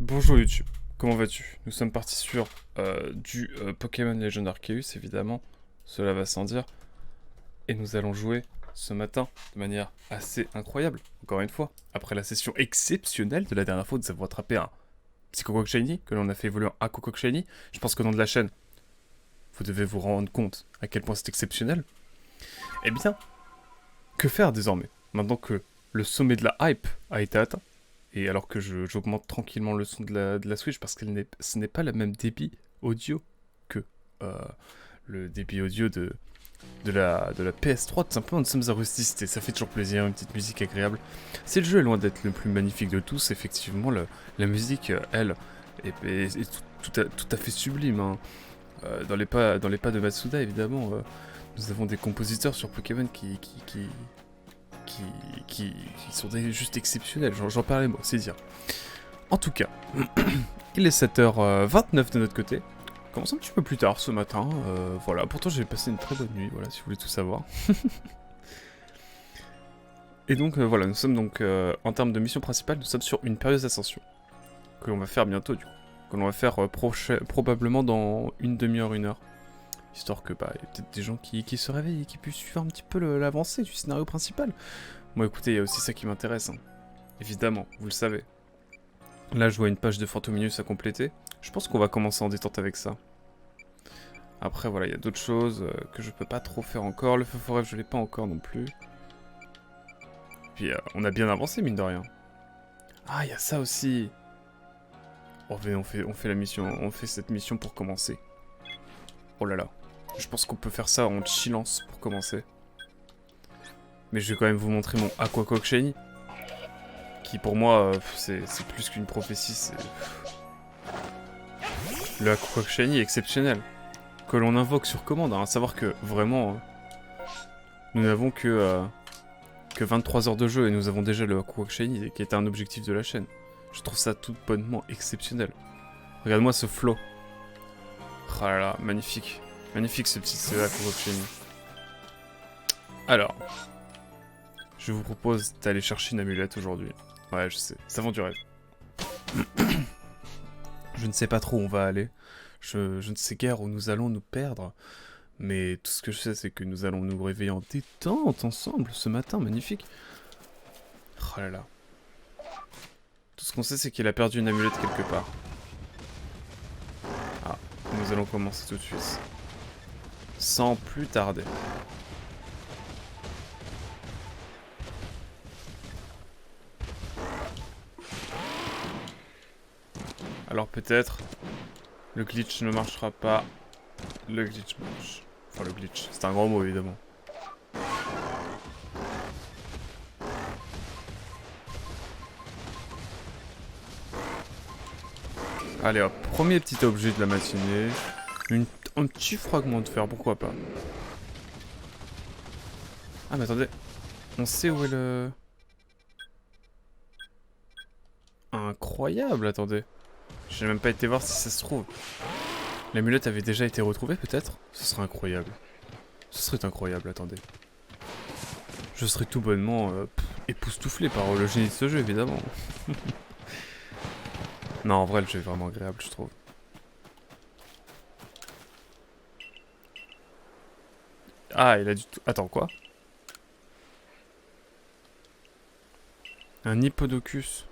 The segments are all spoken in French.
Bonjour YouTube, comment vas-tu? Nous sommes partis sur du Pokémon Legend Arceus, évidemment, cela va sans dire. Et nous allons jouer ce matin de manière assez incroyable, encore une fois. Après la session exceptionnelle de la dernière fois, nous avons attrapé un Psychoquack Shiny, que l'on a fait évoluer en Aquaquack Shiny. Je pense qu'au nom de la chaîne, vous devez vous rendre compte à quel point c'est exceptionnel. Eh bien, que faire désormais? Maintenant que le sommet de la hype a été atteint, et alors que j'augmente tranquillement le son de la Switch parce que ce n'est pas le même débit audio que euh, le débit audio de la PS3, tout simplement, nous sommes à rusticisté. Ça fait toujours plaisir, une petite musique agréable. Si le jeu est loin d'être le plus magnifique de tous, effectivement, la musique, elle, est tout à fait sublime. Hein. Dans les pas de Matsuda, évidemment, nous avons des compositeurs sur Pokémon qui, qui sont juste exceptionnels. J'en parlais moi, c'est dire. En tout cas, il est 7h29 de notre côté. Commence un petit peu plus tard ce matin. Voilà, pourtant j'ai passé une très bonne nuit, voilà, si vous voulez tout savoir. Et donc voilà, nous sommes donc en termes de mission principale, nous sommes sur une période d'ascension. Que l'on va faire bientôt du coup. Que l'on va faire probablement dans une demi-heure, une heure. Histoire que bah, y a peut-être des gens qui se réveillent et qui puissent suivre un petit peu l'avancée du scénario principal. Moi écoutez, il y a aussi ça qui m'intéresse. Hein. Évidemment, vous le savez. Là je vois une page de Fantominus à compléter. Je pense qu'on va commencer en détente avec ça. Après voilà, il y a d'autres choses que je peux pas trop faire encore. Le feu forêt je l'ai pas encore non plus. Puis on a bien avancé mine de rien. Ah il y a ça aussi. Oh venez, on fait la mission, on fait cette mission pour commencer. Oh là là. Je pense qu'on peut faire ça en chillance pour commencer. Mais je vais quand même vous montrer mon Aquaquack Shiny. Qui pour moi, c'est plus qu'une prophétie. Le Aquaquack Shiny est exceptionnel. Que l'on invoque sur commande. Hein, à savoir que vraiment, nous n'avons que 23 heures de jeu et nous avons déjà le Aquaquack Shiny qui était un objectif de la chaîne. Je trouve ça tout bonnement exceptionnel. Regarde-moi ce flow. Oh là là, magnifique. Magnifique ce petit Aquaquack Shiny. Alors, je vous propose d'aller chercher une amulette aujourd'hui. Ouais, je sais, ça vend du rêve. Je ne sais pas trop où on va aller. Je ne sais guère où nous allons nous perdre. Mais tout ce que je sais, c'est que nous allons nous réveiller en détente ensemble ce matin, magnifique. Oh là là. Tout ce qu'on sait, c'est qu'il a perdu une amulette quelque part. Ah, nous allons commencer tout de suite. Sans plus tarder. Alors peut-être, le glitch ne marchera pas. Le glitch marche. Enfin le glitch, c'est un grand mot évidemment. Allez hop, premier petit objet de la matinée. Un petit fragment de fer, pourquoi pas. Ah mais attendez, on sait où est le... Incroyable, attendez. J'ai même pas été voir si ça se trouve. L'amulette avait déjà été retrouvée peut-être? Ce serait incroyable. Ce serait incroyable, attendez. Je serais tout bonnement époustouflé par le génie de ce jeu, évidemment. Non, en vrai, le jeu est vraiment agréable, je trouve. Ah, il a du tout... Attends, quoi? Un hippodocus.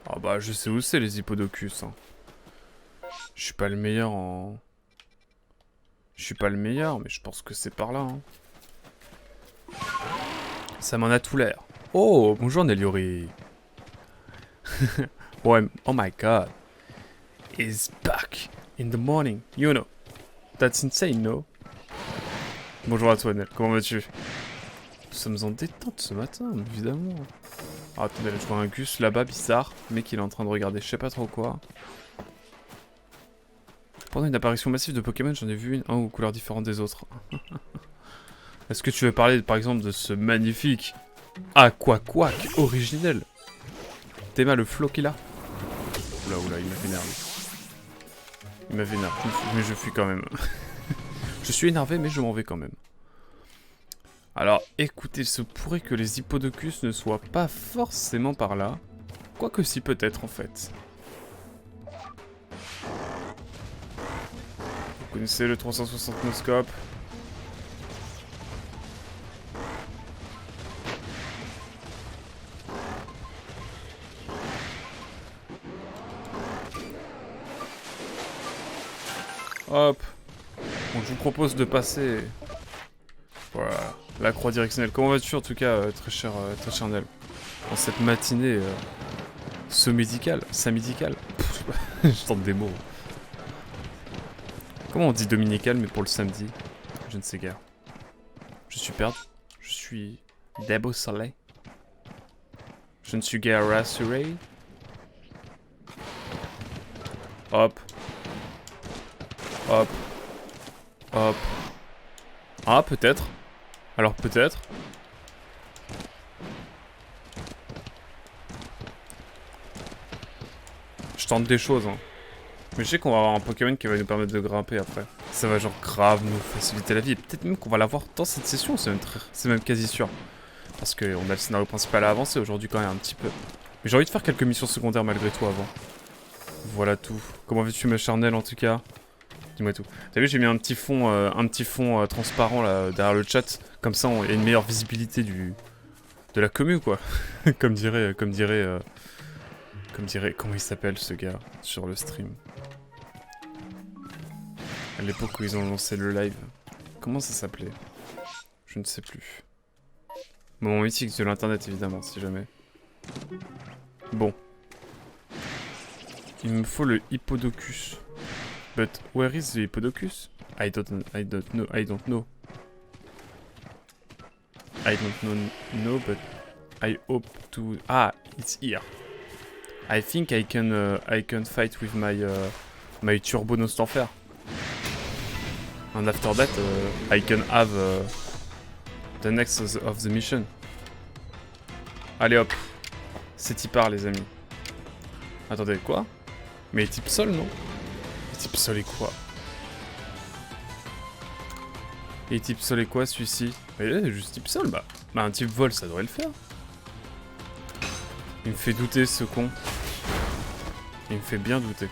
Ah bah, je sais où c'est, les hippodocus. Hein. Je suis pas le meilleur en... Je suis pas le meilleur, mais je pense que c'est par là. Hein. Ça m'en a tout l'air. Oh, bonjour Neliori. Oh my god. He's back in the morning, you know. That's insane, no? Bonjour à toi, Nel. Comment vas-tu? Nous sommes en détente ce matin, évidemment. Ah, attendez, je vois un Gus là-bas, bizarre. Le mec, il est en train de regarder je sais pas trop quoi. Pendant une apparition massive de Pokémon, j'en ai vu une, aux couleurs différentes des autres. Est-ce que tu veux parler, par exemple, de ce magnifique Aquaquack originel? T'aimes le flow qu'il a? Oula, il m'a énervé. Il m'a vénère, mais je fuis quand même. Je suis énervé, mais je m'en vais quand même. Alors, écoutez, il se pourrait que les Hippodocus ne soient pas forcément par là. Quoique si, peut-être, en fait. Vous connaissez le 360 noscope. Hop. Donc je vous propose de passer... Voilà, la croix directionnelle. Comment vas-tu en tout cas, très cher Nel? En cette matinée médicale, je tente des mots. Comment on dit dominical mais pour le samedi? Je ne sais guère. Je suis perdu. Je suis déboussolé. Je ne suis guère rassuré. Hop. Hop. Hop. Ah, peut-être. Alors peut-être. Je tente des choses, hein. Mais je sais qu'on va avoir un Pokémon qui va nous permettre de grimper après. Ça va genre grave nous faciliter la vie. Peut-être même qu'on va l'avoir dans cette session, c'est même quasi sûr. Parce qu'on a le scénario principal à avancer aujourd'hui quand même un petit peu. Mais j'ai envie de faire quelques missions secondaires malgré tout avant. Voilà tout. Comment vas-tu ma charnelle en tout cas? Dis-moi tout. T'as vu, j'ai mis un petit fond transparent là derrière le chat. Comme ça, il y a une meilleure visibilité de la commu quoi. comme dirait, comment il s'appelle ce gars sur le stream? À l'époque où ils ont lancé le live. Comment ça s'appelait? Je ne sais plus. Moment mythique de l'internet évidemment, si jamais. Bon. Il me faut le Hippodocus. But where is the Hippodocus? I don't know. I don't know, but I hope to... Ah, it's here. I think I can fight with my Turbo Nostanfer. And after that, I can have the next of the mission. Allez hop. C'est y part les amis. Attendez, quoi? Mais type sol, non? Type sol est quoi? Et type sol est quoi celui-ci? Mais juste type sol, bah un type vol ça devrait le faire. Il me fait douter ce con. Il me fait bien douter.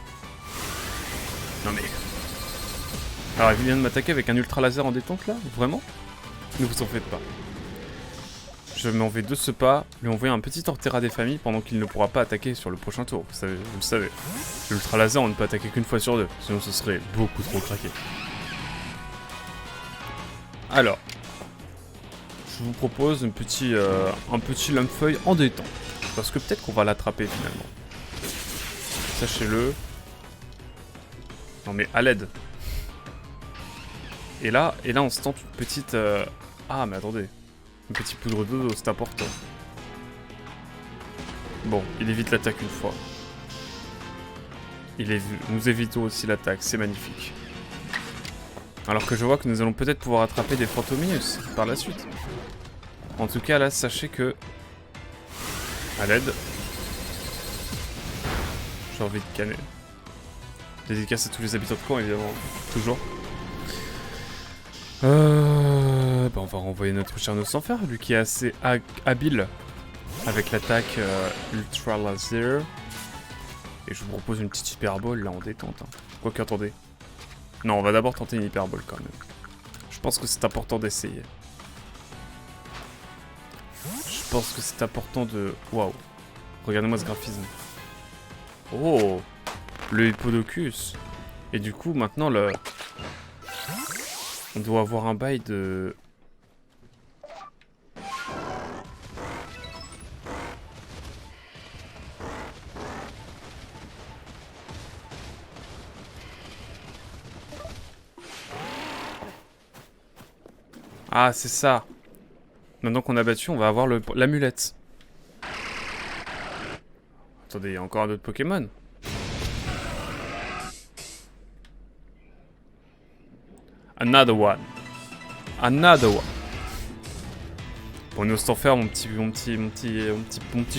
Non mais... Alors il vient de m'attaquer avec un ultra laser en détente là? Vraiment? Ne vous en faites pas. Je m'en vais de ce pas, lui envoyer un petit Torterra des familles pendant qu'il ne pourra pas attaquer sur le prochain tour. Vous le savez. L'ultra laser on ne peut attaquer qu'une fois sur deux, sinon ce serait beaucoup trop craqué. Alors, je vous propose un petit lame-feuille en détente. Parce que peut-être qu'on va l'attraper finalement. Sachez-le. Non mais à l'aide. Et là on se tente une petite... Ah mais attendez. Une petite poudre d'eau, c'est important. Bon, il évite l'attaque une fois. Nous évitons aussi l'attaque, c'est magnifique. Alors que je vois que nous allons peut-être pouvoir attraper des Fantominus par la suite. En tout cas là, sachez que... À l'aide. J'ai envie de canner. Dédicace à tous les habitants de Caen évidemment, toujours. Bah on va renvoyer notre cher Nostanfer, lui qui est assez habile avec l'attaque Ultra Laser. Et je vous propose une petite hyperbole là en détente. Hein. Quoique attendez. Non, on va d'abord tenter une hyperbole quand même. Je pense que c'est important d'essayer. Je pense que c'est important de... Waouh. Regardez-moi ce graphisme. Oh, le Hippodocus. Et du coup, maintenant, on doit avoir un bail de... Ah, c'est ça. Maintenant qu'on a battu, on va avoir l'amulette. Attendez, il y a encore un autre Pokémon. Another one. Another one. Bon, Nostanfer, mon petit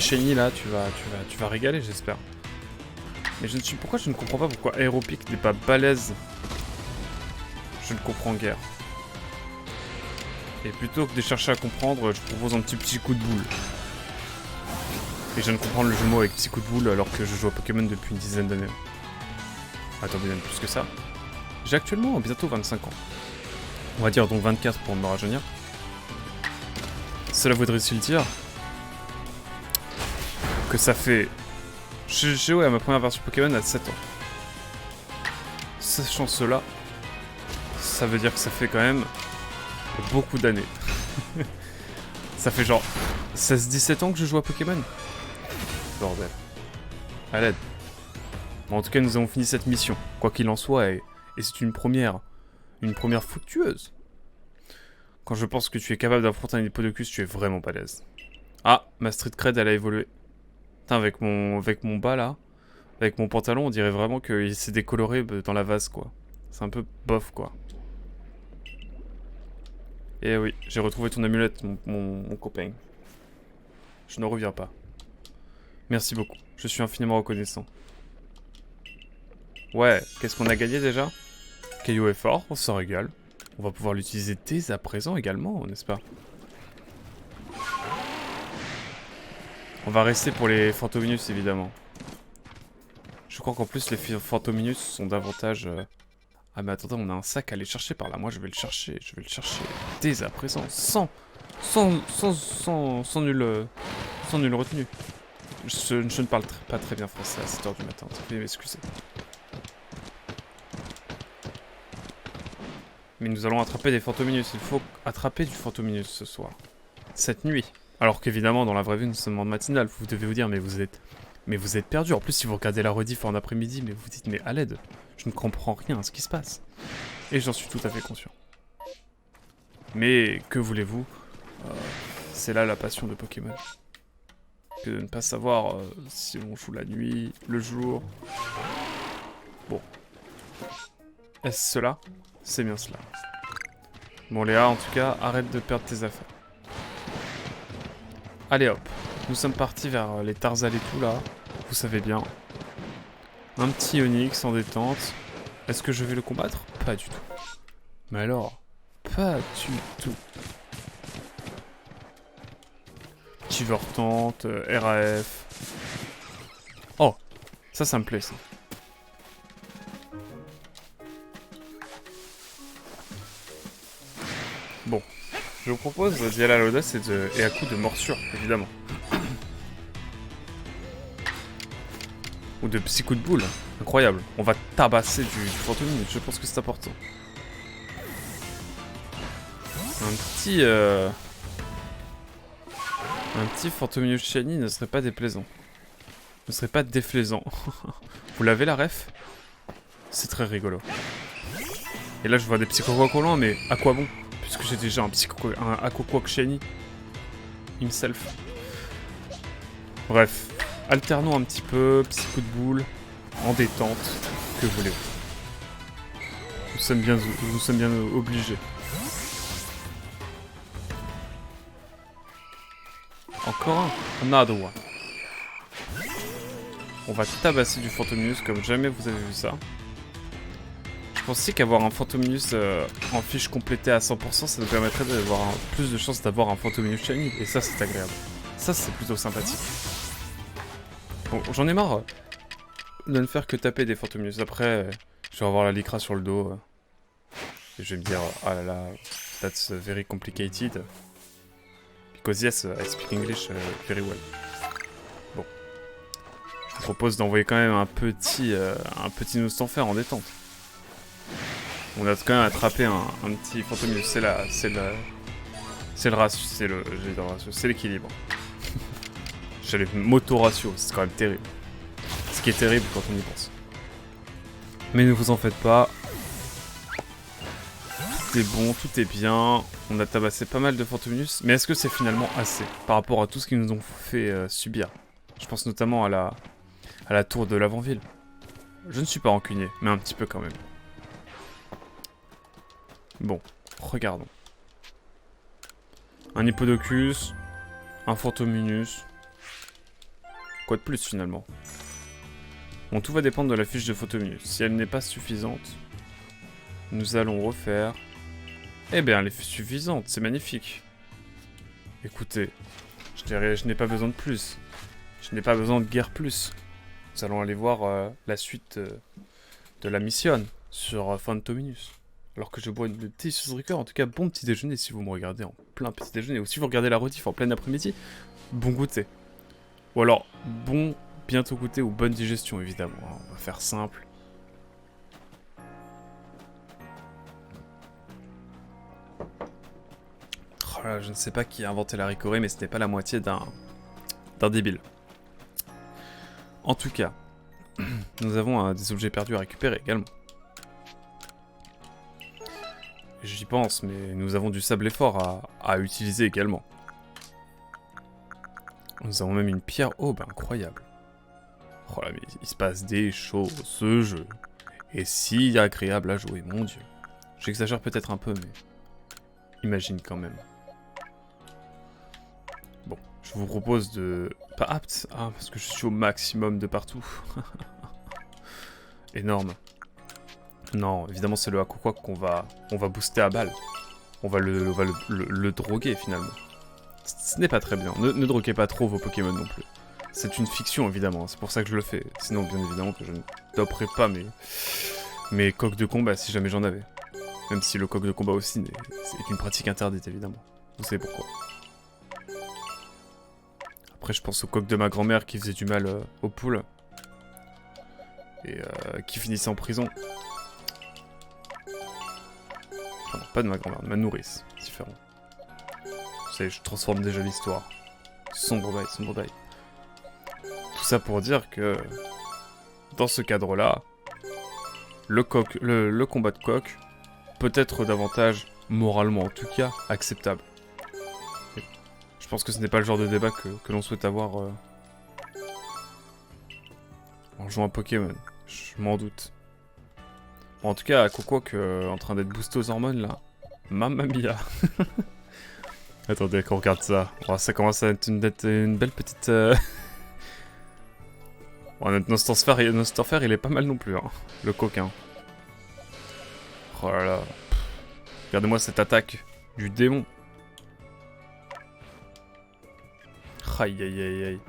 shiny là, tu vas régaler, j'espère. Mais pourquoi je ne comprends pas pourquoi Aéropic n'est pas balèze. Je ne comprends guère. Et plutôt que de chercher à comprendre, je propose un petit coup de boule. Et je viens de comprendre le jeu de mots avec petit coup de boule alors que je joue à Pokémon depuis une dizaine d'années. Attendez, même plus que ça. J'ai actuellement bientôt 25 ans. On va dire donc 24 pour me rajeunir. Cela voudrait-il dire que ça fait... J'ai joué à ma première version Pokémon à 7 ans. Sachant cela, ça veut dire que ça fait quand même beaucoup d'années. Ça fait genre 16-17 ans que je joue à Pokémon. Bordel. À l'aide. Bon, en tout cas, nous avons fini cette mission. Quoi qu'il en soit, et c'est une première fructueuse. Quand je pense que tu es capable d'affronter un Hippodocus, tu es vraiment balèze. Ah, ma street cred, elle a évolué. Putain, avec mon bas, là, avec mon pantalon, on dirait vraiment qu'il s'est décoloré dans la vase, quoi. C'est un peu bof, quoi. Et oui, j'ai retrouvé ton amulette, mon copain. Je ne reviens pas. Merci beaucoup, je suis infiniment reconnaissant. Ouais, qu'est-ce qu'on a gagné déjà? Caillou est fort, on s'en régale. On va pouvoir l'utiliser dès à présent également, n'est-ce pas? On va rester pour les Fantominus, évidemment. Je crois qu'en plus, les Fantominus sont davantage... Ah mais attendez, on a un sac à aller chercher par là. Moi, je vais le chercher dès à présent, sans nulle retenue. Je ne parle pas très bien français à 7 h du matin, veuillez m'excuser. Mais nous allons attraper des Fantominus. Il faut attraper du Fantominus ce soir. Cette nuit. Alors qu'évidemment, dans la vraie vie, nous sommes en matinale. Vous devez vous dire, mais vous êtes perdu. En plus, si vous regardez la rediff en après-midi, mais vous dites, mais à l'aide, je ne comprends rien à ce qui se passe. Et j'en suis tout à fait conscient. Mais que voulez-vous, c'est là la passion de Pokémon. Que de ne pas savoir si on joue la nuit, le jour. Bon. Est-ce cela? C'est bien cela. Bon Léa, en tout cas, arrête de perdre tes affaires. Allez hop, nous sommes partis vers les Tarzal et tout là, vous savez bien. Un petit Onix en détente. Est-ce que je vais le combattre? Pas du tout. Mais alors, pas du tout. Chivertante, RAF. Oh, ça me plaît ça. Bon, je vous propose d'y aller à l'audace et à coup de morsure, évidemment. Ou de petits coups de boule. Incroyable. On va tabasser du Fantominus, je pense que c'est important. Un petit Fantominus shiny ne serait pas déplaisant. Ne serait pas déflaisant. Vous l'avez la ref? C'est très rigolo. Et là je vois des petits cocois mais à quoi bon? Puisque j'ai déjà un Aquaquack shiny. Himself. Bref. Alternons un petit peu, petit coup de boule, en détente, que voulez-vous. Nous sommes bien obligés. Encore un another one. On va tabasser du Fantominus comme jamais vous avez vu ça. Je pensais qu'avoir un Fantominus en fiche complétée à 100%, ça nous permettrait d'avoir plus de chances d'avoir un Fantominus shiny. Et ça, c'est agréable. Ça, c'est plutôt sympathique. Bon, j'en ai marre de ne faire que taper des Fantominus. Après, je vais avoir la Lycra sur le dos. Et je vais me dire, ah là là, that's very complicated. Because yes, I speak English very well. Bon. Je vous propose d'envoyer quand même un petit Nostanfer en détente. On a quand même attrapé un petit Fantominus. C'est le ratio, c'est l'équilibre. J'allais moto-ratio, c'est quand même terrible. Ce qui est terrible quand on y pense. Mais ne vous en faites pas. Tout est bon, tout est bien. On a tabassé pas mal de Fantominus. Mais est-ce que c'est finalement assez par rapport à tout ce qu'ils nous ont fait subir? Je pense notamment à la tour de l'avant-ville. Je ne suis pas rancunier, mais un petit peu quand même. Bon, regardons. Un Hippodocus, un Fantominus. Quoi de plus finalement? Bon, tout va dépendre de la fiche de Fantominus. Si elle n'est pas suffisante, nous allons refaire Eh bien, elle est suffisante, c'est magnifique. Écoutez, je n'ai pas besoin de plus. Je n'ai pas besoin de guerre plus. Nous allons aller voir la suite de la mission sur Phantominus. Alors que je bois une délicieuse liqueur, en tout cas, bon petit déjeuner si vous me regardez en plein petit déjeuner. Ou si vous regardez la rediff en plein après-midi, bon goûter. Ou alors, bon bientôt goûter ou bonne digestion, évidemment. On va faire simple. Oh là, je ne sais pas qui a inventé la ricorée, mais ce n'est pas la moitié d'un débile. En tout cas, nous avons des objets perdus à récupérer également. J'y pense, mais nous avons du sablé fort à utiliser également. Nous avons même une pierre aube incroyable. Oh là, mais il se passe des choses, ce jeu. Et si agréable à jouer, mon dieu. J'exagère peut-être un peu, mais imagine quand même. Bon, je vous propose de... Pas apte, parce que je suis au maximum de partout. Énorme. Non, évidemment c'est le Hakokwa qu'on va booster à balle. On va le droguer finalement. Ce n'est pas très bien. Ne droguez pas trop vos Pokémon non plus. C'est une fiction évidemment, c'est pour ça que je le fais. Sinon bien évidemment que je ne doperai pas mes coques de combat si jamais j'en avais. Même si le coq de combat aussi c'est une pratique interdite évidemment. Vous savez pourquoi. Après je pense au coq de ma grand-mère qui faisait du mal aux poules. Et qui finissait en prison. Enfin, non, pas de ma grand-mère, de ma nourrice. C'est différent. Vous savez, je transforme déjà l'histoire. Sombre bail, sombre bail. Tout ça pour dire que... Dans ce cadre-là, le combat de coq peut être davantage, moralement en tout cas, acceptable. Et je pense que ce n'est pas le genre de débat que l'on souhaite avoir en jouant à Pokémon. Je m'en doute. Bon, en tout cas, Coquac en train d'être boosté aux hormones là. Mamma mia. Attendez qu'on regarde ça. Oh, ça commence à être une belle petite... Bon, notre Nostorfer, il est pas mal non plus, hein. Le coquin. Oh là là. Regardez-moi cette attaque du démon. Aïe aïe aïe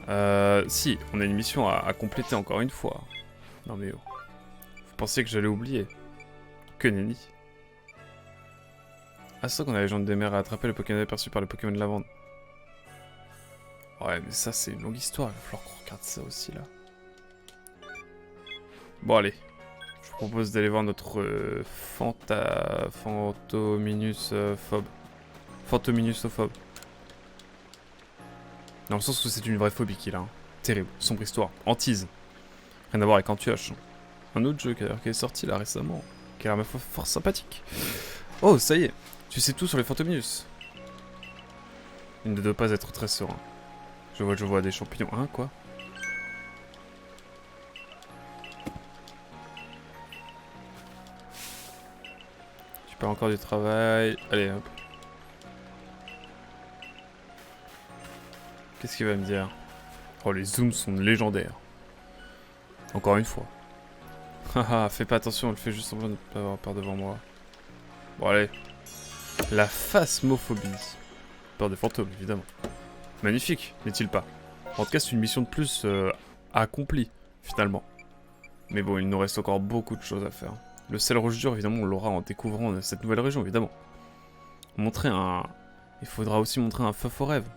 aïe. Si, on a une mission à compléter encore une fois. Non mais oh. Vous pensiez que j'allais oublier? Que nenni. Ah, c'est ça qu'on a les gens des mers à attraper le Pokémon aperçu par le Pokémon de lavande. Ouais, mais ça, c'est une longue histoire. Il va falloir qu'on regarde ça aussi, là. Bon, allez. Je vous propose d'aller voir notre Phantominus phobe. Phantominusophobe. Dans le sens où c'est une vraie phobie qu'il a. Hein. Terrible. Sombre histoire. Hantise. Rien à voir avec Antioche. Un autre jeu qui est sorti, là, récemment. Qui a l'air fort sympathique. Oh, ça y est. Tu sais tout sur les Phantominus. Il ne doit pas être très serein. Je vois des champignons. Hein, quoi? Tu perds encore du travail. Allez, hop. Qu'est-ce qu'il va me dire? Oh, les zooms sont légendaires. Encore une fois. Haha, fais pas attention, elle fait juste semblant de ne pas avoir peur devant moi. Bon, allez. La phasmophobie. Peur des fantômes, évidemment. Magnifique, n'est-il pas? En tout cas, c'est une mission de plus accomplie, finalement. Mais bon, il nous reste encore beaucoup de choses à faire. Le sel rouge dur, évidemment, on l'aura en découvrant cette nouvelle région, évidemment. Montrer un... Il faudra aussi montrer un feu au rêve.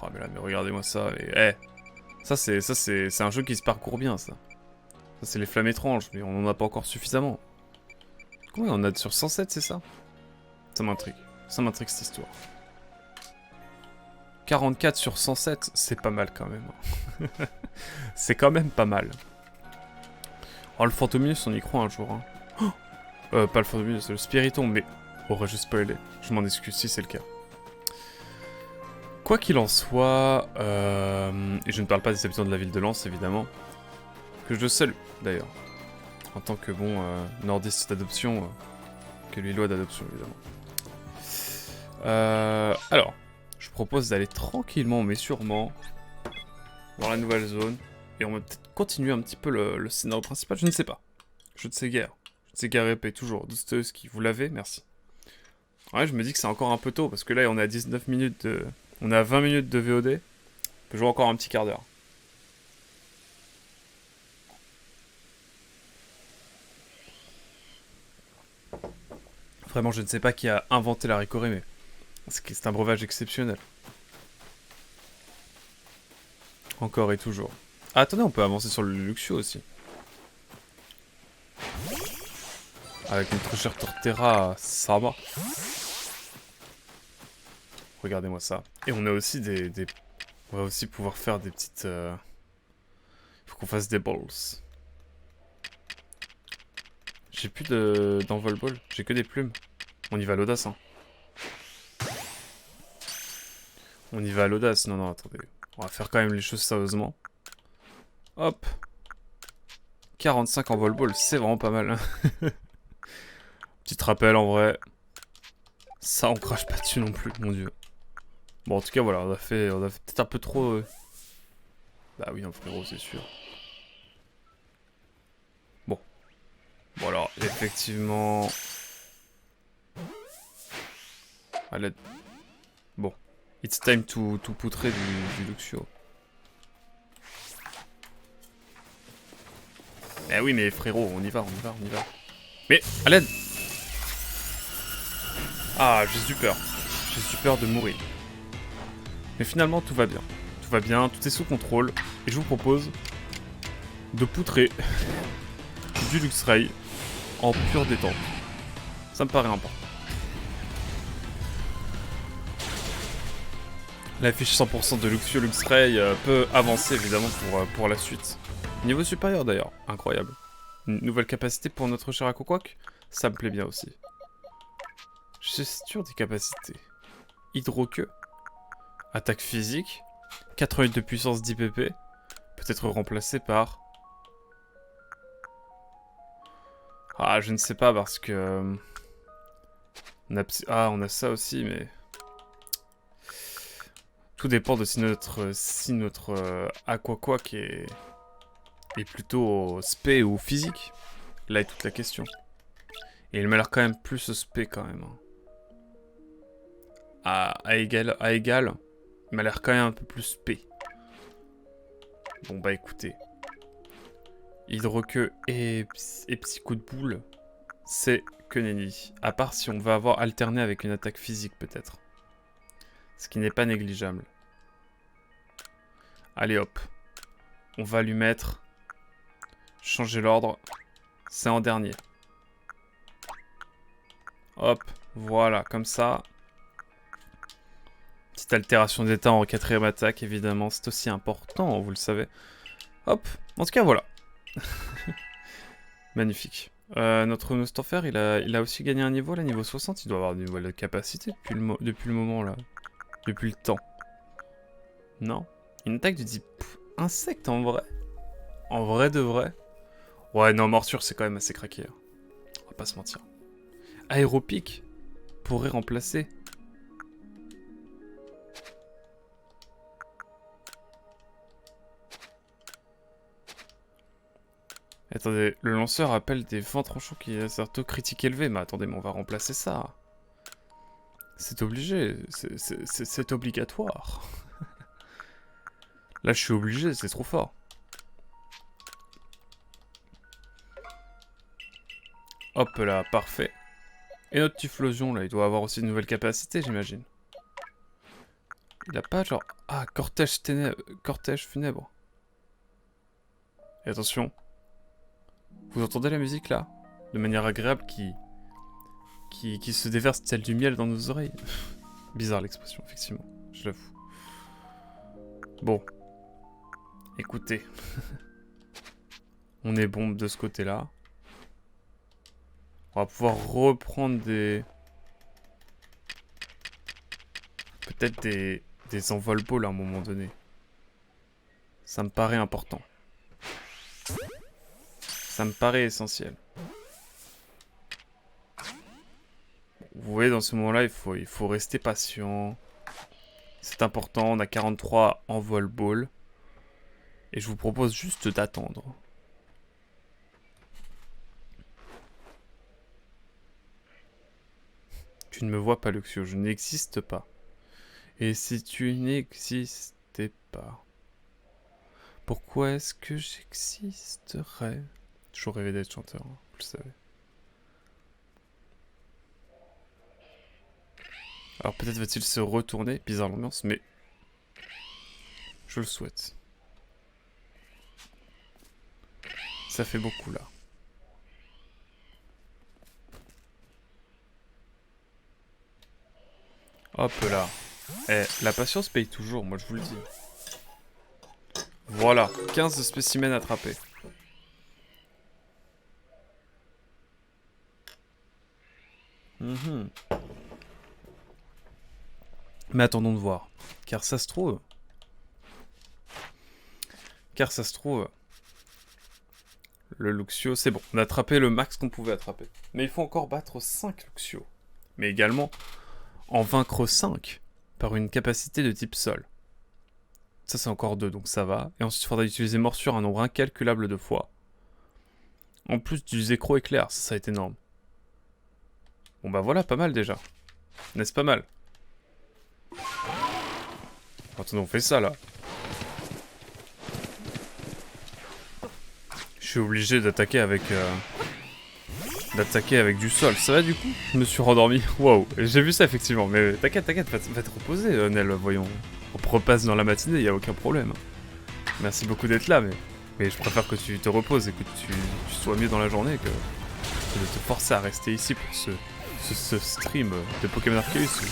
Oh, mais là, mais regardez-moi ça. Et... Ça, c'est un jeu qui se parcourt bien, ça. Ça, c'est les flammes étranges, mais on n'en a pas encore suffisamment. Combien on a sur 107, c'est ça? Ça m'intrigue cette histoire. 44 sur 107, c'est pas mal quand même. C'est quand même pas mal. Oh, le Phantominus, on y croit un jour. Hein. Pas le Phantominus, c'est le Spiritomb, mais... Aurais-je spoilé? Je m'en excuse si c'est le cas. Quoi qu'il en soit... Et je ne parle pas des habitants de la ville de Lens, évidemment. Que je salue, d'ailleurs. En tant que bon nordiste d'adoption... que lui loi d'adoption, évidemment. Alors... Je propose d'aller tranquillement, mais sûrement, dans la nouvelle zone. Et on va peut-être continuer un petit peu le scénario principal, je ne sais pas. Je ne sais guère. Je ne sais guère répéter toujours. Dostoevsky, vous l'avez? Merci. Ouais, je me dis que c'est encore un peu tôt, parce que là, on est à 19 minutes de... On est à 20 minutes de VOD. On peut jouer encore un petit quart d'heure. Vraiment, je ne sais pas qui a inventé la Ricoré, mais c'est un breuvage exceptionnel. Encore et toujours. Ah, attendez, on peut avancer sur le Luxio aussi. Avec notre cher Torterra, ça va. Regardez-moi ça. Et on a aussi des... On va aussi pouvoir faire des petites... Faut qu'on fasse des balls. J'ai plus d'envol ball, j'ai que des plumes. On y va à l'audace, hein. On y va à l'audace. Non, non, attendez. On va faire quand même les choses sérieusement. Hop. 45 en vol-ball, c'est vraiment pas mal. Petit rappel en vrai. Ça, on crache pas dessus non plus, mon dieu. Bon, en tout cas, voilà, on a fait peut-être un peu trop... Bah oui, un frérot, c'est sûr. Bon. Bon, alors, effectivement... À l'aide. Bon. It's time to poutrer du Luxio. Eh oui, mais frérot, on y va, on y va, on y va. Mais, à l'aide. Ah, j'ai eu peur. J'ai eu peur de mourir. Mais finalement, tout va bien. Tout va bien, tout est sous contrôle. Et je vous propose de poutrer du Luxray en pure détente. Ça me paraît important. La fiche 100% de Luxio Luxray peut avancer évidemment pour la suite. Niveau supérieur d'ailleurs, incroyable. Une nouvelle capacité pour notre cher Aquaquack, ça me plaît bien aussi. Gestion des capacités. Hydroqueux. Attaque physique. 88 de puissance 10 pp. Peut être remplacé par... Ah, je ne sais pas parce que... on a ça aussi, mais... Tout dépend de si notre Aquaquack est plutôt spé ou physique. Là est toute la question. Et il m'a l'air quand même plus spé quand même. À égal, il m'a l'air quand même un peu plus spé. Bon bah écoutez. Hydroqueux et petit coup de boule, c'est que nenni. À part si on va avoir alterné avec une attaque physique peut-être. Ce qui n'est pas négligeable. Allez hop. On va lui mettre... Changer l'ordre. C'est en dernier. Hop. Voilà, comme ça. Petite altération d'état en 4ème attaque, évidemment. C'est aussi important, vous le savez. Hop. En tout cas, voilà. Magnifique. Notre Nostanfer, il a aussi gagné un niveau, là, niveau 60. Il doit avoir une nouvelle capacité depuis le moment, là. Depuis le temps. Non. Une attaque de type insecte, en vrai. En vrai de vrai. Ouais, non, morsure, c'est quand même assez craqué. Hein. On va pas se mentir. Aéropique pourrait remplacer. Attendez, le lanceur appelle des vents tranchants qui a certes critique élevé. Mais attendez, mais on va remplacer ça. C'est obligé, c'est obligatoire. Là, je suis obligé, c'est trop fort. Hop là, parfait. Et notre Typhlosion, là, il doit avoir aussi une nouvelle capacité, j'imagine. Il a pas genre... Ah, cortège funèbre. Et attention. Vous entendez la musique, là? De manière agréable qui se déverse tel du miel dans nos oreilles. Bizarre l'expression, effectivement. Je l'avoue. Bon. Écoutez. On est bon de ce côté-là. On va pouvoir reprendre des... Peut-être des envol balls à un moment donné. Ça me paraît important. Ça me paraît essentiel. Vous voyez, dans ce moment-là, il faut rester patient. C'est important, on a 43 envol balls. Et je vous propose juste d'attendre. Tu ne me vois pas, Luxio, je n'existe pas. Et si tu n'existais pas, pourquoi est-ce que j'existerais? Toujours rêvé d'être chanteur, hein, vous le savez. Alors peut-être va-t-il se retourner, bizarre l'ambiance, mais je le souhaite. Ça fait beaucoup là. Hop là. Eh, la patience paye toujours, moi je vous le dis. Voilà, 15 spécimens attrapés. Mais attendons de voir. Car ça se trouve... le Luxio, c'est bon. On a attrapé le max qu'on pouvait attraper. Mais il faut encore battre 5 Luxio. Mais également, en vaincre 5 par une capacité de type sol. Ça, c'est encore 2, donc ça va. Et ensuite, il faudra utiliser morsure un nombre incalculable de fois. En plus du écro éclair, ça va être énorme. Bon bah voilà, pas mal déjà. N'est-ce pas mal? Attendez, on fait ça là. Je suis obligé d'attaquer avec... du sol. Ça va du coup? Je me suis rendormi. Waouh, j'ai vu ça effectivement. Mais t'inquiète, va te reposer, Nel, voyons. On repasse dans la matinée, y a aucun problème. Merci beaucoup d'être là, mais je préfère que tu te reposes et que tu sois mieux dans la journée que de te forcer à rester ici pour ce stream de Pokémon Arceus.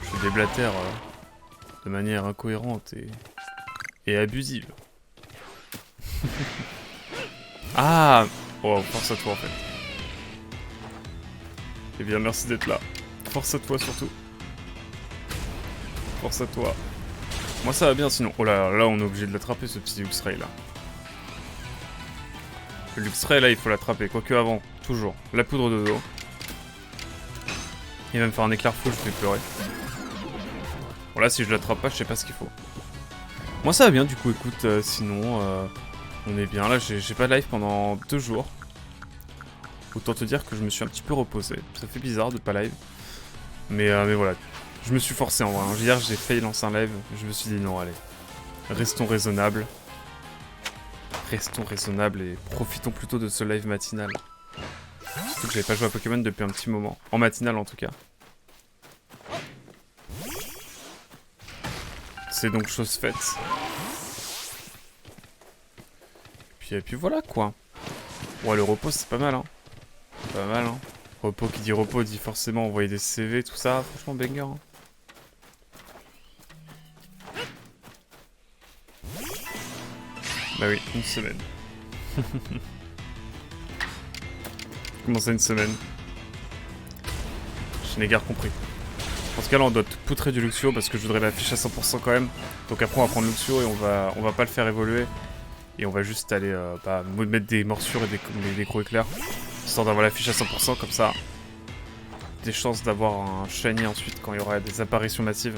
Je déblatère de manière incohérente et abusive. Ah! Oh, force à toi en fait. Eh bien, merci d'être là. Force à toi surtout. Force à toi. Moi ça va bien sinon. Oh là, là on est obligé de l'attraper ce petit Luxray là. Le Luxray là il faut l'attraper. Quoique avant, toujours. La poudre de dos. Il va me faire un éclair fou, je vais pleurer. Bon là si je l'attrape pas, je sais pas ce qu'il faut. Moi ça va bien du coup, écoute, sinon on est bien. Là j'ai pas de live pendant 2 jours. Autant te dire que je me suis un petit peu reposé. Ça fait bizarre de pas live. Mais voilà. Je me suis forcé en vrai. Hier j'ai failli lancer un live. Je me suis dit non, allez. Restons raisonnables. Restons raisonnables et profitons plutôt de ce live matinal. Surtout que j'avais pas joué à Pokémon depuis un petit moment. En matinale en tout cas. C'est donc chose faite. Et puis voilà quoi. Ouais, le repos c'est pas mal hein. Pas mal hein. Repos qui dit repos dit forcément envoyer des CV, tout ça. Franchement banger hein. Bah oui, une semaine. Comment ça une semaine? Je n'ai guère compris. En tout cas là on doit poutrer du Luxio parce que je voudrais l'afficher à 100% quand même. Donc après on va prendre Luxio et on va pas le faire évoluer. Et on va juste aller mettre des morsures et des gros éclairs. Histoire d'avoir la fiche à 100% comme ça. Des chances d'avoir un shiny ensuite quand il y aura des apparitions massives.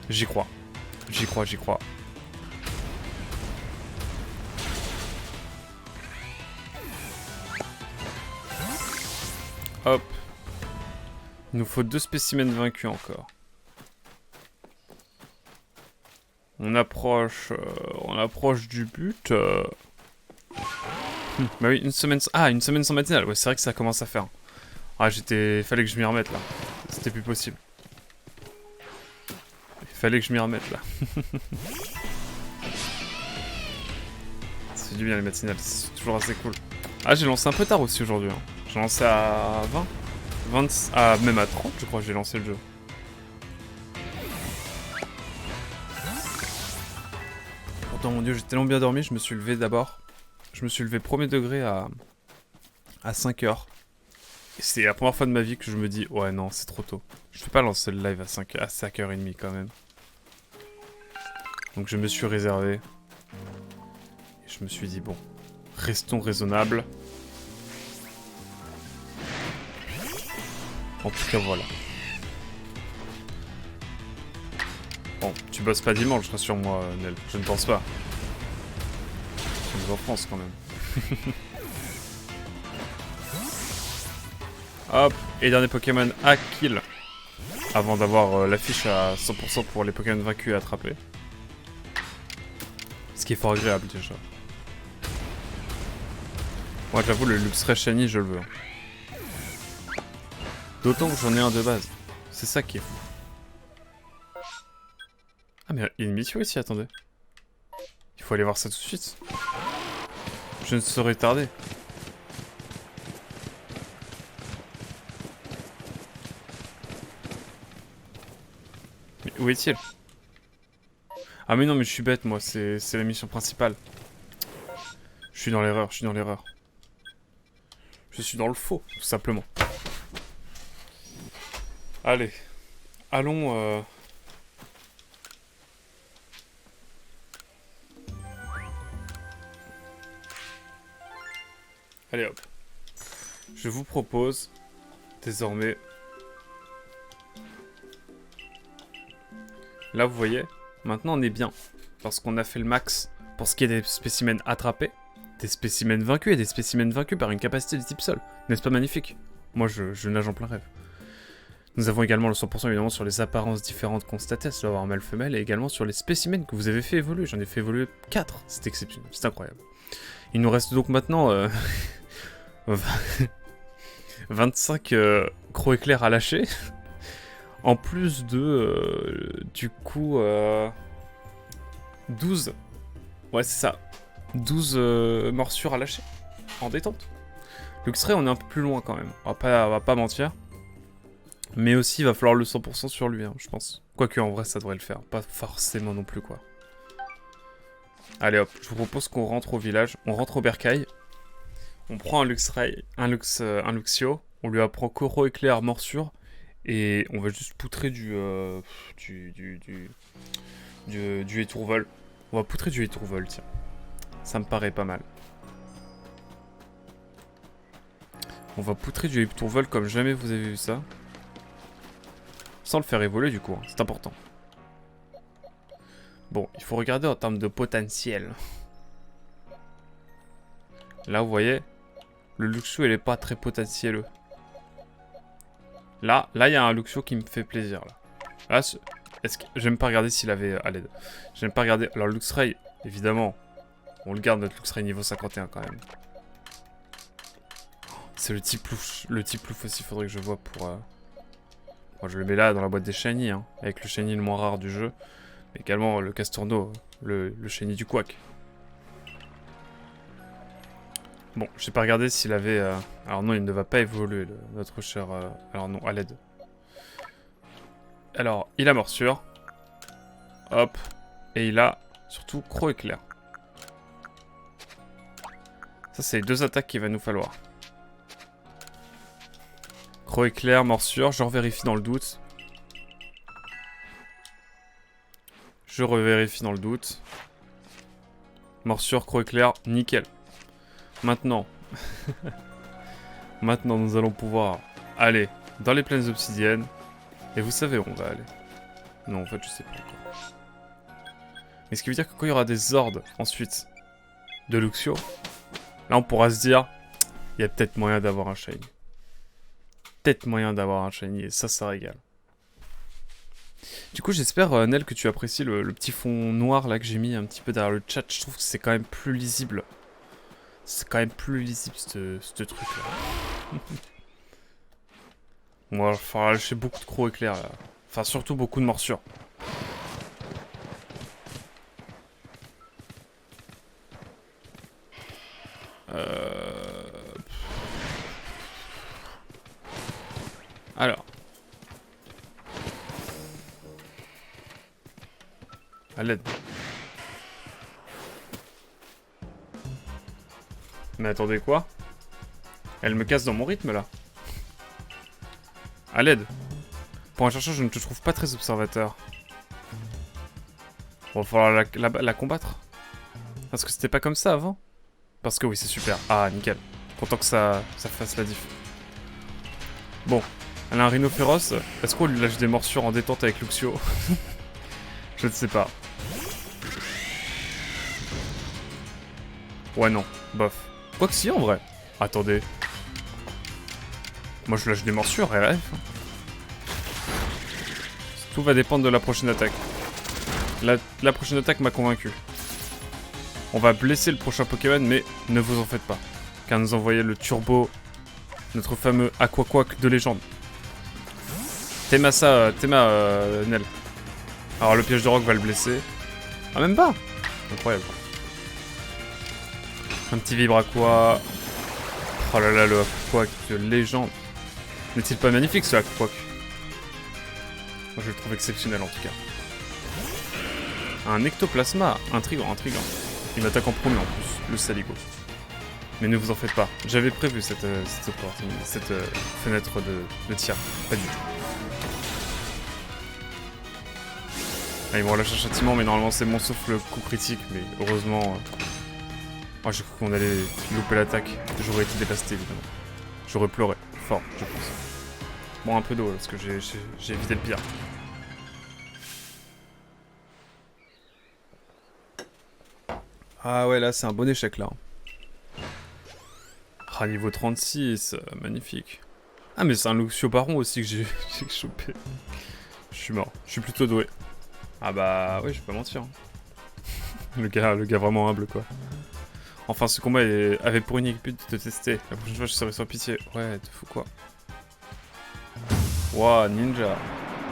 J'y crois. J'y crois, j'y crois. Hop. Il nous faut 2 spécimens vaincus encore. On approche du but. Bah oui, une semaine sans matinale. Ouais, c'est vrai que ça commence à faire. Ah, fallait que je m'y remette là. C'était plus possible. Il fallait que je m'y remette là. Ça fait du bien les matinales, c'est toujours assez cool. Ah, j'ai lancé un peu tard aussi aujourd'hui. Hein. J'ai lancé à 20, même à 30, je crois que j'ai lancé le jeu. Pourtant, mon dieu, j'ai tellement bien dormi, je me suis levé d'abord. Je me suis levé premier degré à 5h. Et c'est la première fois de ma vie que je me dis, ouais non, c'est trop tôt. Je peux pas lancer le live à 5h30 quand même. Donc je me suis réservé. Et je me suis dit, bon, restons raisonnables. En tout cas, voilà. Bon, tu bosses pas dimanche, rassure-moi, Nel. Je ne pense pas. On est en France, quand même. Hop, et dernier Pokémon à kill. Avant d'avoir l'affiche à 100% pour les Pokémon vaincus et attrapés. Ce qui est fort agréable déjà. Moi j'avoue le Luxray Shiny je le veux. D'autant que j'en ai un de base. C'est ça qui est fou. Ah mais il y a une mission ici, attendez. Il faut aller voir ça tout de suite. Je ne saurais tarder. Mais où est-il? Ah mais non mais je suis bête moi, c'est la mission principale. Je suis dans l'erreur, je suis dans l'erreur. Je suis dans le faux, tout simplement. Allez, allons... Allez hop. Je vous propose, désormais... Là vous voyez, maintenant on est bien. Parce qu'on a fait le max pour ce qui est des spécimens attrapés, des spécimens vaincus et des spécimens vaincus par une capacité de type sol. N'est-ce pas magnifique? Moi je nage en plein rêve. Nous avons également le 100% évidemment sur les apparences différentes constatées, à savoir mâle-femelle, et également sur les spécimens que vous avez fait évoluer. J'en ai fait évoluer 4, c'est exceptionnel, c'est incroyable. Il nous reste donc maintenant 25 crocs éclairs à lâcher, en plus de, du coup, 12, ouais c'est ça, 12 morsures à lâcher, en détente. Luxray on est un peu plus loin quand même, on va pas mentir. Mais aussi, il va falloir le 100% sur lui, hein, je pense. Quoique, en vrai, ça devrait le faire. Pas forcément non plus, quoi. Allez, hop. Je vous propose qu'on rentre au village. On rentre au bercail. On prend un Luxray, un Luxio. On lui apprend Coro, Éclair, Morsure. Et on va juste poutrer du Étourvol. On va poutrer du Étourvol, tiens. Ça me paraît pas mal. On va poutrer du Étourvol comme jamais vous avez vu ça. Sans le faire évoluer du coup, hein. C'est important. Bon, il faut regarder en termes de potentiel. Là, vous voyez, le Luxio, il est pas très potentielleux. Là, il y a un Luxio qui me fait plaisir. Là, est-ce que j'aime pas regarder s'il avait à l'aide. J'aime pas regarder. Alors, Luxray, évidemment, on le garde notre Luxray niveau 51 quand même. C'est le type plouf. Le type plouf aussi, faudrait que je vois pour. Bon, je le mets là dans la boîte des shiny, hein, avec le shiny le moins rare du jeu. Mais également le Castorno, le shiny du Quack. Bon, j'ai pas regardé s'il avait... Alors non, il ne va pas évoluer, notre cher... Alors non, à l'aide. Alors, il a morsure. Hop. Et il a surtout croc éclair. Ça, c'est les deux attaques qu'il va nous falloir. Croc éclair, morsure, je revérifie dans le doute. Je revérifie dans le doute. Morsure, croc éclair, nickel. Maintenant. Maintenant, nous allons pouvoir aller dans les plaines obsidiennes. Et vous savez où on va aller. Non, en fait, je sais pas encore. Mais ce qui veut dire que quand il y aura des hordes, ensuite, de Luxio, là, on pourra se dire, il y a peut-être moyen d'avoir un shiny. Peut-être moyen d'avoir un shiny, et ça régale. Du coup, j'espère, Nel, que tu apprécies le petit fond noir là que j'ai mis un petit peu derrière le chat. Je trouve que c'est quand même plus lisible. C'est quand même plus lisible, ce truc là. On va falloir lâcher beaucoup de crocs éclairs là. Enfin, surtout beaucoup de morsures. Alors. À l'aide. Mais attendez quoi? Elle me casse dans mon rythme là. À l'aide. Pour un chercheur, je ne te trouve pas très observateur. Bon, va falloir la combattre. Parce que c'était pas comme ça avant. Parce que oui, c'est super. Ah, nickel. Content que ça fasse la diff. Bon. Elle a un rhino féroce. Est-ce qu'on lui lâche des morsures en détente avec Luxio? Je ne sais pas. Ouais, non. Bof. Quoi que si, en vrai. Attendez. Moi je lâche des morsures, RF. Tout va dépendre de la prochaine attaque. La prochaine attaque m'a convaincu. On va blesser le prochain Pokémon, mais ne vous en faites pas. Car nous envoyons le turbo, notre fameux Aquaquack de légende. Théma Nel. Alors le piège de roc va le blesser. Ah même pas. Incroyable. Un petit Vibraqua. Oh là là, le Aquaquack de légende. N'est-il pas magnifique ce Aquaquack? Moi je le trouve exceptionnel en tout cas. Un ectoplasma, intriguant, intriguant. Il m'attaque en premier en plus, le saligo. Mais ne vous en faites pas, j'avais prévu cette fenêtre de tir, pas du tout. Ah, ils me relâchent un châtiment, mais normalement c'est bon sauf le coup critique, mais heureusement... Oh, j'ai cru qu'on allait louper l'attaque, j'aurais été dévasté évidemment. J'aurais pleuré, fort, je pense. Bon, un peu d'eau, parce que j'ai évité le pire. Ah ouais, là, c'est un bon échec, là. Ah, niveau 36, magnifique. Ah, mais c'est un Luxio Baron aussi que j'ai chopé. Je suis mort, je suis plutôt doué. Ah bah, ouais, je vais pas mentir. le gars vraiment humble, quoi. Enfin, ce combat avait pour unique but de te tester. La prochaine fois, je serai sans pitié. Ouais, te fous quoi. Waouh, ninja.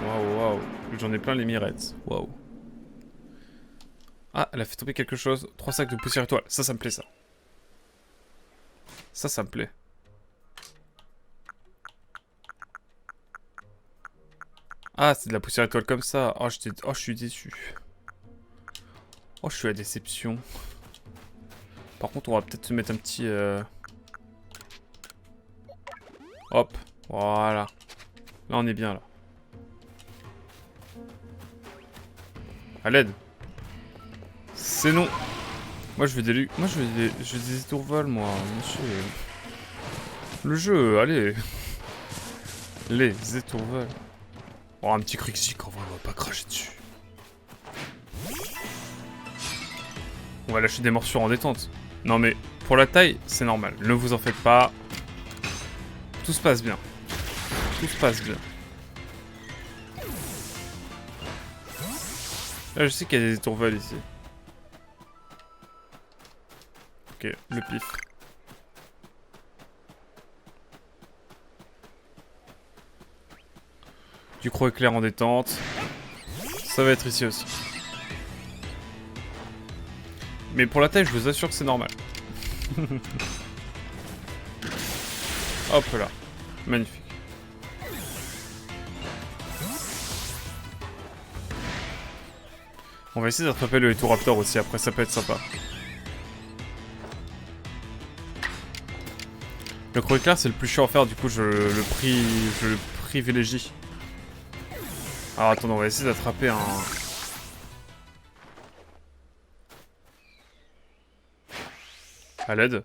Waouh, waouh. J'en ai plein les mirettes. Waouh. Ah, elle a fait tomber quelque chose. 3 sacs de poussière étoile. Ça me plaît, ça. Ça me plaît. Ah, c'est de la poussière étoile comme ça. Oh, je suis déçu. Oh, je suis à déception. Par contre, on va peut-être se mettre un petit... Hop. Voilà. Là, on est bien, là. À l'aide. C'est non. Moi, je veux des étourvols, moi. Monsieur. Le jeu, allez. Les étourvols. Oh, un petit crixique, en vrai, on va pas cracher dessus. On va lâcher des morsures en détente. Non, mais pour la taille, c'est normal. Ne vous en faites pas. Tout se passe bien. Tout se passe bien. Là, je sais qu'il y a des étourvols ici. Ok, le pif. Du croc éclair en détente. Ça va être ici aussi. Mais pour la taille, je vous assure que c'est normal. Hop là. Magnifique. On va essayer d'attraper le Etoraptor aussi, après ça peut être sympa. Le croc éclair c'est le plus chiant à faire, du coup je le privilégie. Alors attends, on va essayer d'attraper un... À l'aide.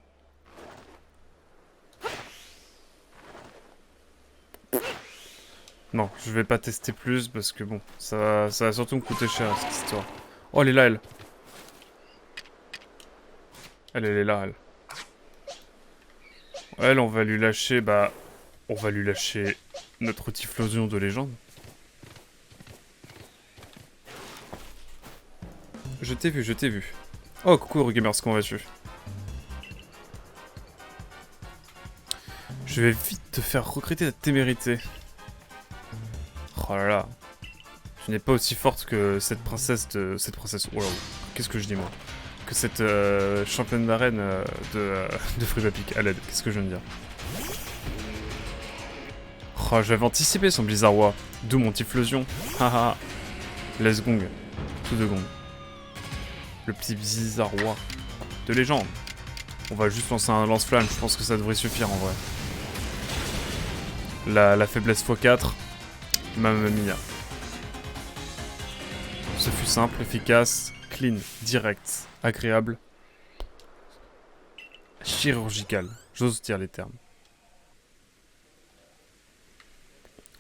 Non, je vais pas tester plus parce que bon, ça va surtout me coûter cher cette histoire. Oh, elle est là, elle. Elle est là, elle. Elle, on va lui lâcher, bah... On va lui lâcher notre Typhlosion de légende. Je t'ai vu, je t'ai vu. Oh, coucou, Eurogamers, comment vas-tu? Je vais vite te faire recruter ta témérité. Oh là là. Tu n'es pas aussi forte que cette princesse de... Cette princesse... Oh là, qu'est-ce que je dis, moi? Que cette championne d'arène de Frivapic. À l'aide, qu'est-ce que je viens de dire? Oh, j'avais anticipé son Blizzardwa. D'où mon Typhlosion. Haha. Let's gong. Tout de gong. Le petit Blizzardwa. De légende. On va juste lancer un lance-flamme, je pense que ça devrait suffire en vrai. La faiblesse x4. Mamma mia. Ce fut simple, efficace, clean, direct, agréable. Chirurgical. J'ose dire les termes.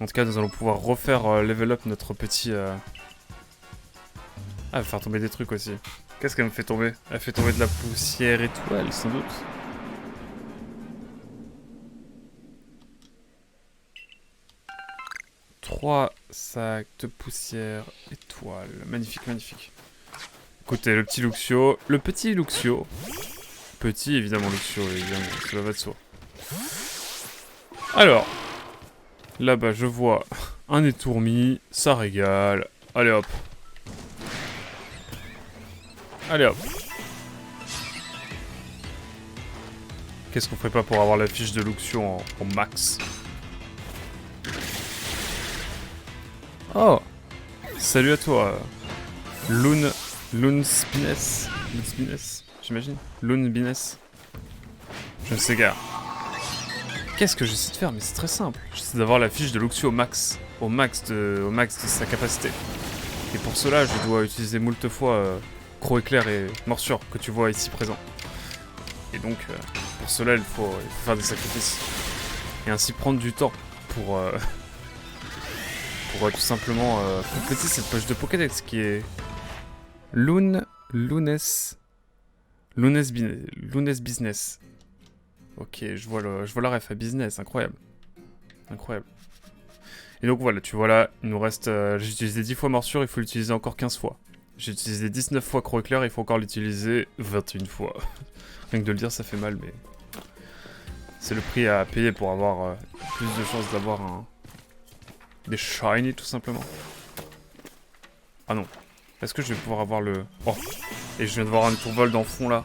En tout cas, nous allons pouvoir refaire level up notre petit... Ah, elle va faire tomber des trucs aussi. Qu'est-ce qu'elle me fait tomber? Elle fait tomber de la poussière étoile, sans doute. 3 sacs de poussière étoile. Magnifique, magnifique. Écoutez, le petit Luxio. Le petit Luxio. Petit, évidemment, Luxio, évidemment. Cela va de soi. Alors. Là-bas, je vois un étourmi. Ça régale. Allez, hop. Allez, hop. Qu'est-ce qu'on ferait pas pour avoir la fiche de Luxio en max? Oh! Salut à toi. Loonspiness, j'imagine. Loonbiness. Je ne sais gare. Qu'est-ce que j'essaie de faire? Mais c'est très simple. J'essaie d'avoir la fiche de Luxio au max. Au max de sa capacité. Et pour cela, je dois utiliser moult fois Croc éclair et morsure que tu vois ici présent. Et donc, pour cela, il faut faire des sacrifices. Et ainsi prendre du temps pour tout simplement compléter cette page de Pokédex qui est Looness Business. Ok, je vois la ref à business, incroyable. Incroyable. Et donc voilà, tu vois là, il nous reste... j'ai utilisé 10 fois morsure, il faut l'utiliser encore 15 fois. J'ai utilisé 19 fois Croc éclair, il faut encore l'utiliser 21 fois. Rien que de le dire, ça fait mal, mais... c'est le prix à payer pour avoir plus de chances d'avoir des shiny, tout simplement. Ah non. Est-ce que je vais pouvoir avoir le... Oh. Et je viens de voir un tourvol dans le fond, là.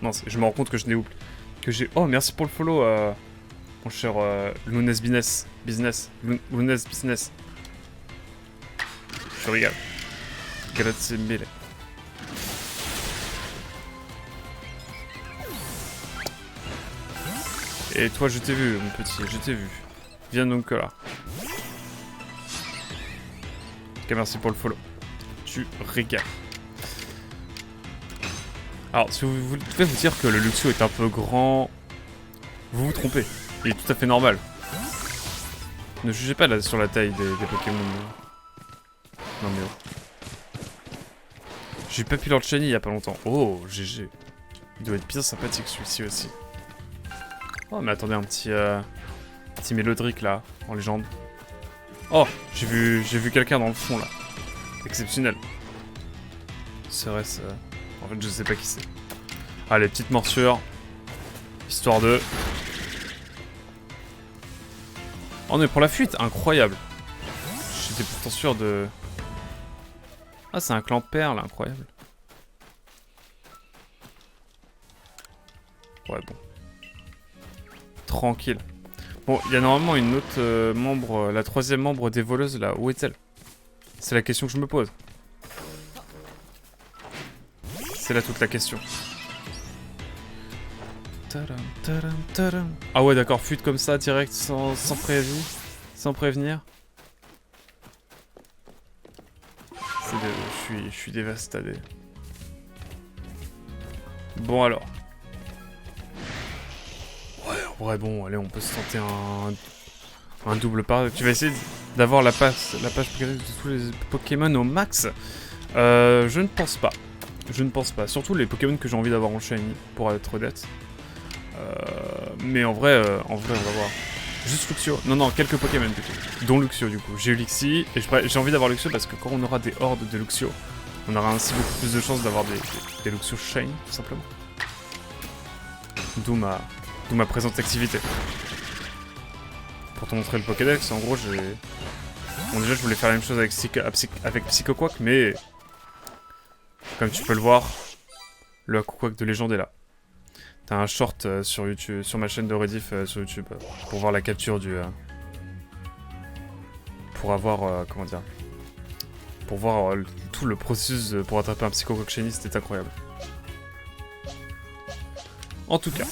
Non, je me rends compte que je n'ai oublié. Que j'ai... Oh, merci pour le follow, mon cher Looness Business. Looness Business. Je rigole. Grazie mille. Et toi, je t'ai vu, mon petit, je t'ai vu. Viens donc là. Ok, merci pour le follow. Tu régales. Alors, si vous devez vous dire que le Luxio est un peu grand, vous vous trompez. Il est tout à fait normal. Ne jugez pas là sur la taille des Pokémon. Non mais oh. J'ai eu Papillard Shiny il y a pas longtemps. Oh, GG. Il doit être bien sympathique celui-ci aussi. Oh mais attendez, un petit Mélodric là, en légende. Oh, j'ai vu quelqu'un dans le fond là. Exceptionnel. Serait-ce... En fait, je sais pas qui c'est. Allez, petite morsure. Histoire de... Oh, mais pour la fuite, incroyable. J'étais pourtant sûr de... Ah, c'est un clan perle, incroyable. Ouais, bon. Tranquille. Bon, il y a normalement une autre membre, la troisième membre des voleuses, là. Où est-elle? C'est la question que je me pose. C'est là toute la question. Ah ouais, d'accord, fuite comme ça, direct, sans préavis, sans prévenir. Je suis dévasté. Bon alors. Ouais, bon, allez, on peut se tenter un double par... Tu vas essayer d'avoir la page préférée de tous les Pokémon au max. Je ne pense pas. Je ne pense pas. Surtout les Pokémon que j'ai envie d'avoir en Shiny, pour être honnête. Mais en vrai, on va voir. Juste Luxio. Non, quelques Pokémon plutôt. Dont Luxio du coup. J'ai eu Lixie et j'ai envie d'avoir Luxio parce que quand on aura des hordes de Luxio, on aura ainsi beaucoup plus de chances d'avoir des Luxio Shiny, tout simplement. D'où ma présente activité. Pour te montrer le Pokédex, en gros, Bon, déjà, je voulais faire la même chose avec Psychoquack, mais... Comme tu peux le voir, le Aquaquack de légende est là. T'as un short sur YouTube, sur ma chaîne de rediff sur YouTube, pour voir la capture du... pour avoir... comment dire... Pour voir tout le processus pour attraper un Psychoquack Shiny, c'était incroyable. En tout cas...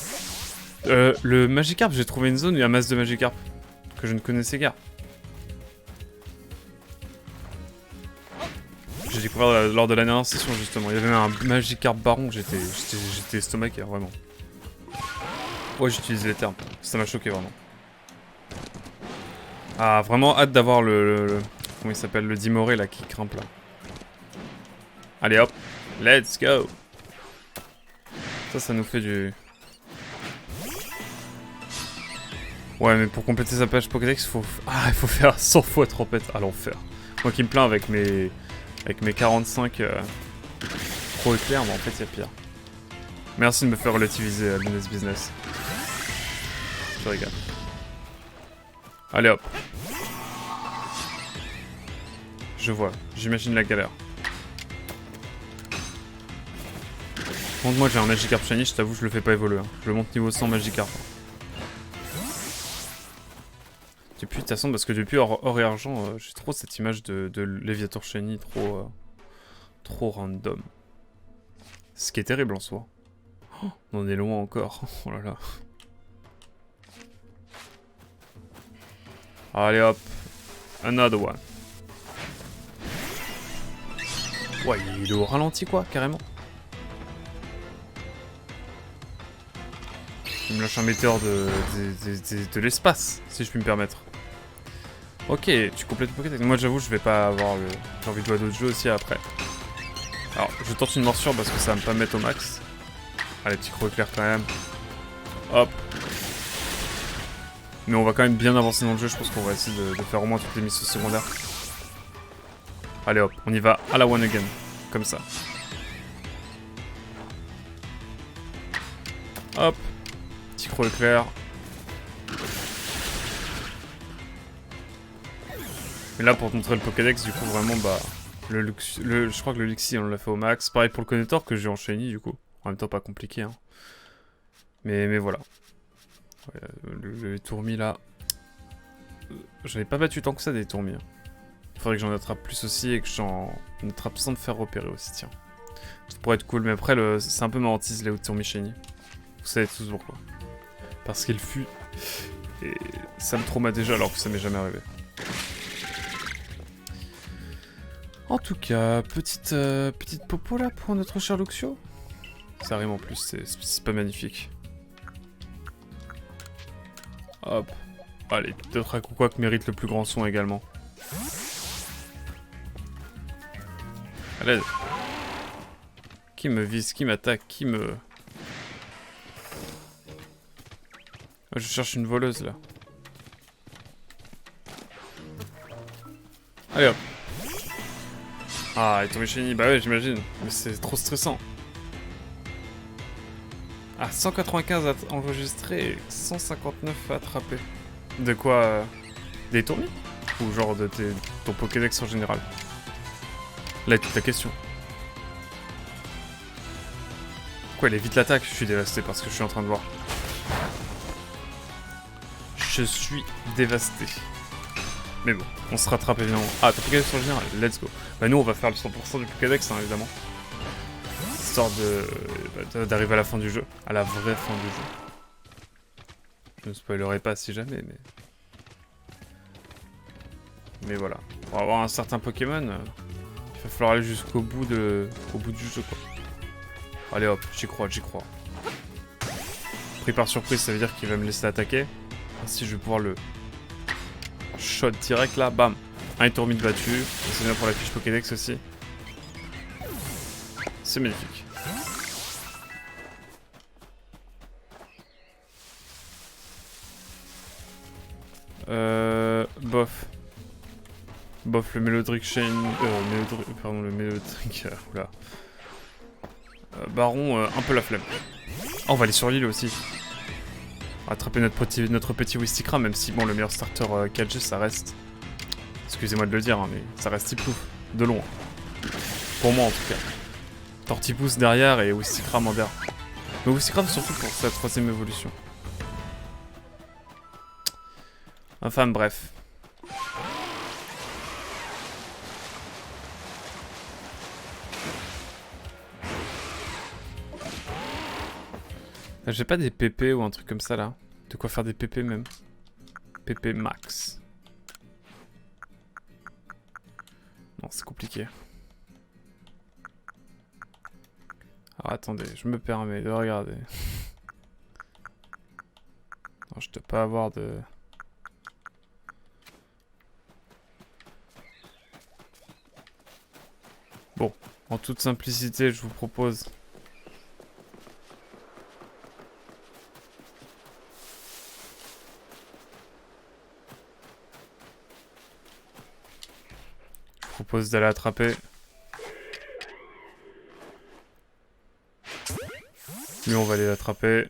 le Magikarp, j'ai trouvé une zone où il y a masse de Magikarp que je ne connaissais guère. J'ai découvert lors de la dernière session justement. Il y avait un Magikarp Baron, j'étais estomaqué, vraiment. Ouais, j'utilise les termes, ça m'a choqué vraiment. Ah, vraiment hâte d'avoir le comment il s'appelle, le Dimoré là qui grimpe là. Allez hop, let's go. Ça nous fait du... Ouais, mais pour compléter sa page Pokédex, il faut faire 100 fois trompette à l'enfer. Moi qui me plains avec mes 45 pro éclairs, mais en fait, il y a pire. Merci de me faire relativiser Lunas Business. Je rigole. Allez hop. Je vois, j'imagine la galère. Contre moi j'ai un Magikarp Shiny, je t'avoue je le fais pas évoluer. Hein. Je le monte niveau 100 Magikarp. Depuis, de toute façon, parce que depuis or et argent, j'ai trop cette image de Léviator Shiny trop random. Ce qui est terrible en soi. Oh, on en est loin encore. Oh là là. Allez hop. Another one. Ouais, il est au ralenti quoi, carrément. Il me lâche un météore de l'espace, si je puis me permettre. Ok, tu complètes le Pokédex. Moi j'avoue, je vais pas avoir le... J'ai envie de jouer à d'autres jeux aussi après. Alors, je tente une morsure parce que ça va me pas mettre au max. Allez, petit croc éclair quand même. Hop. Mais on va quand même bien avancer dans le jeu, je pense qu'on va essayer de faire au moins toutes les missions secondaires. Allez hop, on y va à la one again. Comme ça. Hop. Petit croc éclair. Et là, pour te montrer le Pokédex, du coup, vraiment, bah... je crois que le Luxie, on l'a fait au max. Pareil pour le Connector que j'ai en Shiny, du coup. En même temps, pas compliqué, hein. Mais voilà. Ouais, le tourmis, là... J'en ai pas battu tant que ça, des tourmis. Hein. Faudrait que j'en attrape plus aussi et que j'en attrape sans me faire repérer aussi, tiens. Ça pourrait être cool, mais après, c'est un peu ma hantise, les tourmis Shiny. Vous savez tous pourquoi. Parce qu'il fut... Et ça me trauma déjà alors que ça m'est jamais arrivé. En tout cas, petite popo là pour notre cher Luxio. Ça rime en plus, c'est pas magnifique. Hop. Allez, peut-être à quoi que mérite le plus grand son également. Allez. Qui me vise, qui m'attaque, qui me... Je cherche une voleuse là. Allez hop. Ah, et tombé Shiny, bah ouais, j'imagine. Mais c'est trop stressant. Ah, 195 enregistrés et 159 attrapés. De quoi des tourmis? Ou genre de ton Pokédex en général? Là est toute la question. Quoi, elle évite l'attaque? Je suis dévasté parce que je suis en train de voir. Je suis dévasté. Mais bon, on se rattrape évidemment. Ah, ton Pokédex en général, let's go. Bah nous on va faire le 100% du Pokédex, hein, évidemment. Histoire d'arriver à la fin du jeu. À la vraie fin du jeu. Je ne spoilerai pas si jamais, mais... Mais voilà. Pour avoir un certain Pokémon, il va falloir aller jusqu'au bout du jeu, quoi. Allez hop, j'y crois, j'y crois. Pris par surprise, ça veut dire qu'il va me laisser attaquer. Ainsi, je vais pouvoir le shot direct là, bam. Un étourmi de battu. C'est bien pour la fiche Pokédex aussi. C'est magnifique. Bof. Bof, le Mélodric Shane... pardon, le Mélodric... oula. Baron, un peu la flemme. Oh, on va aller sur l'île aussi. Attraper notre petit Wistikram, même si, bon, le meilleur starter 4G, ça reste... Excusez-moi de le dire, hein, mais ça reste Tiplouf. De loin. Pour moi, en tout cas. Tortipousse derrière et Wistikram en derrière. Mais Wistikram, surtout pour sa 3ème évolution. Enfin, bref. J'ai pas des PP ou un truc comme ça là. De quoi faire des PP même. PP max. Non, c'est compliqué. Alors attendez, je me permets de regarder. Non, je dois pas avoir de... Bon, en toute simplicité, je vous propose... propose d'aller attraper. Lui, on va aller l'attraper.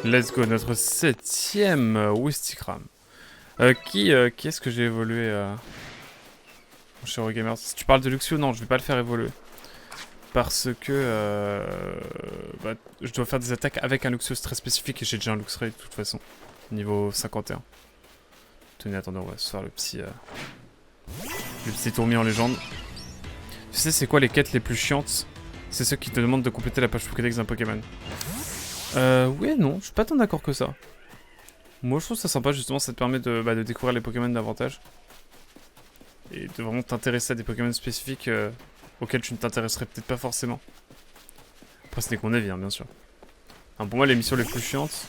Let's go, notre 7ème Wistikram. Qui est-ce que j'ai évolué mon cher Eurogamer? Si tu parles de Luxio, non, je vais pas le faire évoluer. Parce que je dois faire des attaques avec un Luxio très spécifique et j'ai déjà un Luxray de toute façon. Niveau 51. Tenez, attendez, on va se faire le petit tourmis en légende. Tu sais, c'est quoi les quêtes les plus chiantes? C'est ceux qui te demandent de compléter la page Pokédex d'un Pokémon. Oui et non, je suis pas tant d'accord que ça. Moi, je trouve ça sympa, justement, ça te permet de découvrir les Pokémon davantage. Et de vraiment t'intéresser à des Pokémon spécifiques auxquels tu ne t'intéresserais peut-être pas forcément. Après, ce n'est qu'on avis, hein, bien sûr. Enfin, pour moi, les missions les plus chiantes,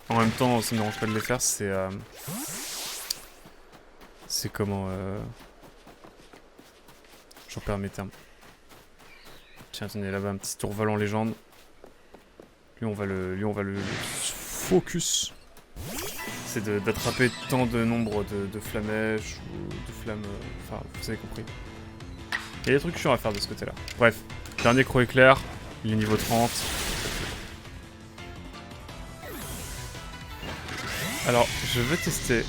en même temps, ça me dérange pas de les faire, c'est... c'est comment... J'en perds mes termes. Tiens, tenez, là-bas, un petit tour en légende. Lui, on va le focus. C'est d'attraper tant de nombre de flamèches ou de flammes... Enfin, vous avez compris. Il y a des trucs chiants à faire de ce côté-là. Bref, dernier croc éclair, il est niveau 30. Alors, je veux tester...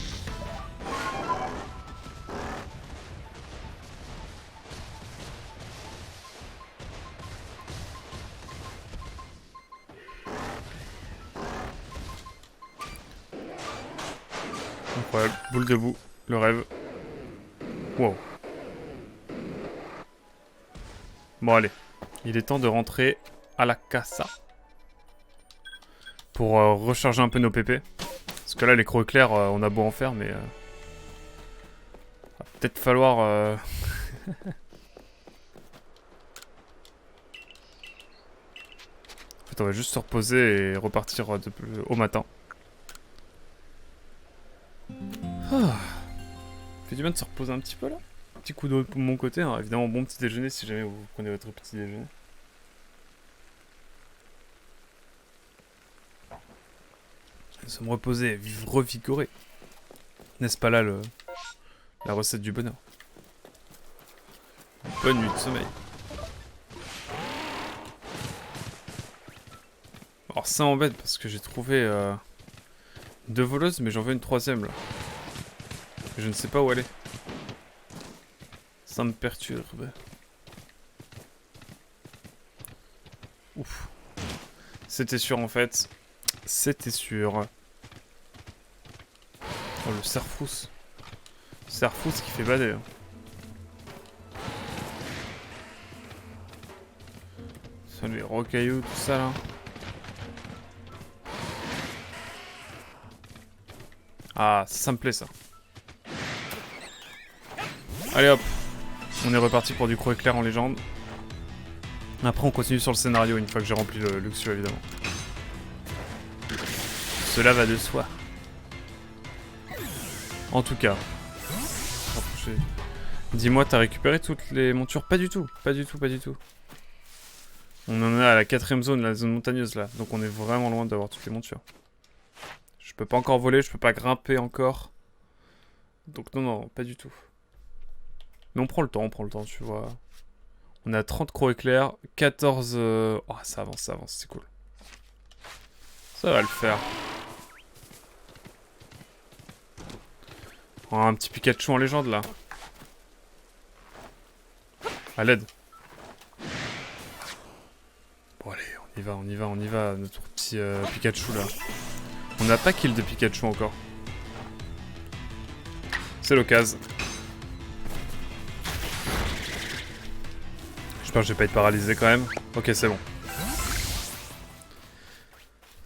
Incroyable, boule debout, le rêve. Wow. Bon allez, il est temps de rentrer à la casa. Pour recharger un peu nos PP. Parce que là les crocs éclairs, on a beau en faire, mais... va peut-être falloir... En fait on va juste se reposer et repartir au matin. Ah. Fait du bien de se reposer un petit peu là. Petit coup d'eau de mon côté, hein. Évidemment bon petit déjeuner si jamais vous prenez votre petit déjeuner. Nous sommes reposés, revigorés. N'est-ce pas là la recette du bonheur? Bonne nuit de sommeil. Alors ça m'embête parce que j'ai trouvé 2 voleuses mais j'en veux une 3ème là. Et je ne sais pas où aller. Ça me perturbe. Ouf. C'était sûr en fait. C'était sûr. Oh le Serfrousse. Serfrousse qui fait bader. Hein. Ça les rocailloux, tout ça là. Ah, ça me plaît ça. Allez hop. On est reparti pour du croc éclair en légende. Après on continue sur le scénario une fois que j'ai rempli le Luxio évidemment. Cela va de soi. En tout cas. Dis-moi, t'as récupéré toutes les montures? Pas du tout, pas du tout, pas du tout. On en est à la 4ème zone, la zone montagneuse là. Donc on est vraiment loin d'avoir toutes les montures. Je peux pas encore voler, je peux pas grimper encore. Donc non, pas du tout. Mais on prend le temps, tu vois. On a 30 crocs éclairs, 14... Oh, ça avance, c'est cool. Ça va le faire. Oh, un petit Pikachu en légende, là. À l'aide. Bon, allez, on y va, notre petit Pikachu, là. On n'a pas kill de Pikachu encore. C'est l'occasion. J'espère que je vais pas être paralysé quand même. Ok, c'est bon.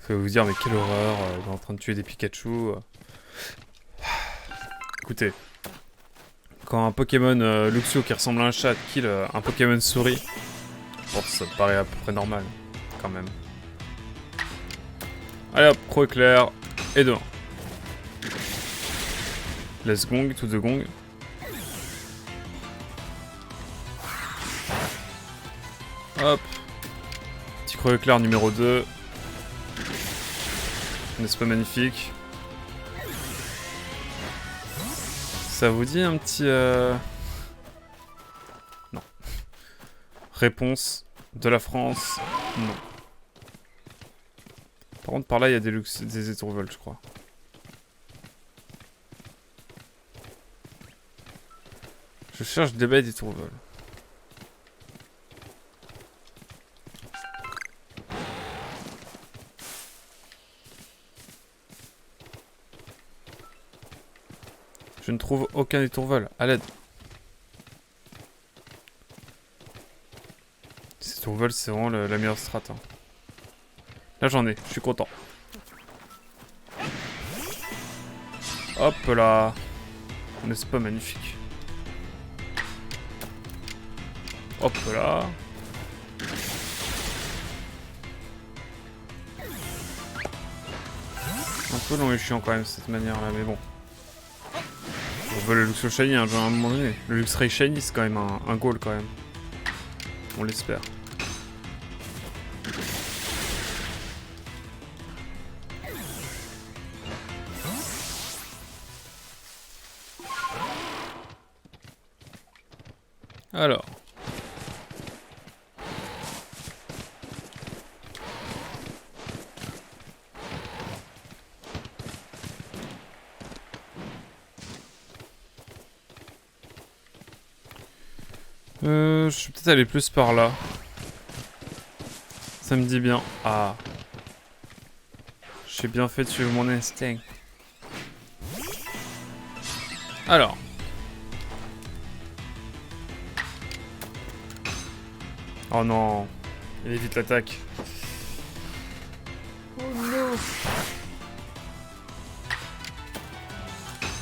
Je vais vous dire, mais quelle horreur, il est en train de tuer des Pikachu. Écoutez, quand un Pokémon Luxio qui ressemble à un chat kill un Pokémon souris, bon, ça me paraît à peu près normal, quand même. Allez hop, croc éclair, et dehors. Let's gong, tout de gong. Hop. Petit croc éclair numéro 2. N'est-ce pas magnifique? Ça vous dit un petit... Non. Réponse de la France, non. Par contre, par là, il y a des étourvols, je crois. Je cherche des baies d'étourvols. Je ne trouve aucun étourvol. À l'aide. Ces étourvols, c'est vraiment la meilleure strat. Hein. Là, j'en ai. Je suis content. Hop là. N'est-ce pas magnifique? Hop là. Un peu long et chiant quand même cette manière là, mais bon. On veut le Luxray Shiny hein, à un moment donné. Le Luxray Shiny c'est quand même un goal quand même. On l'espère. Alors. Je vais peut-être aller plus par là. Ça me dit bien. Ah. J'ai bien fait de suivre mon instinct. Alors. Oh non. Il évite l'attaque. Oh non.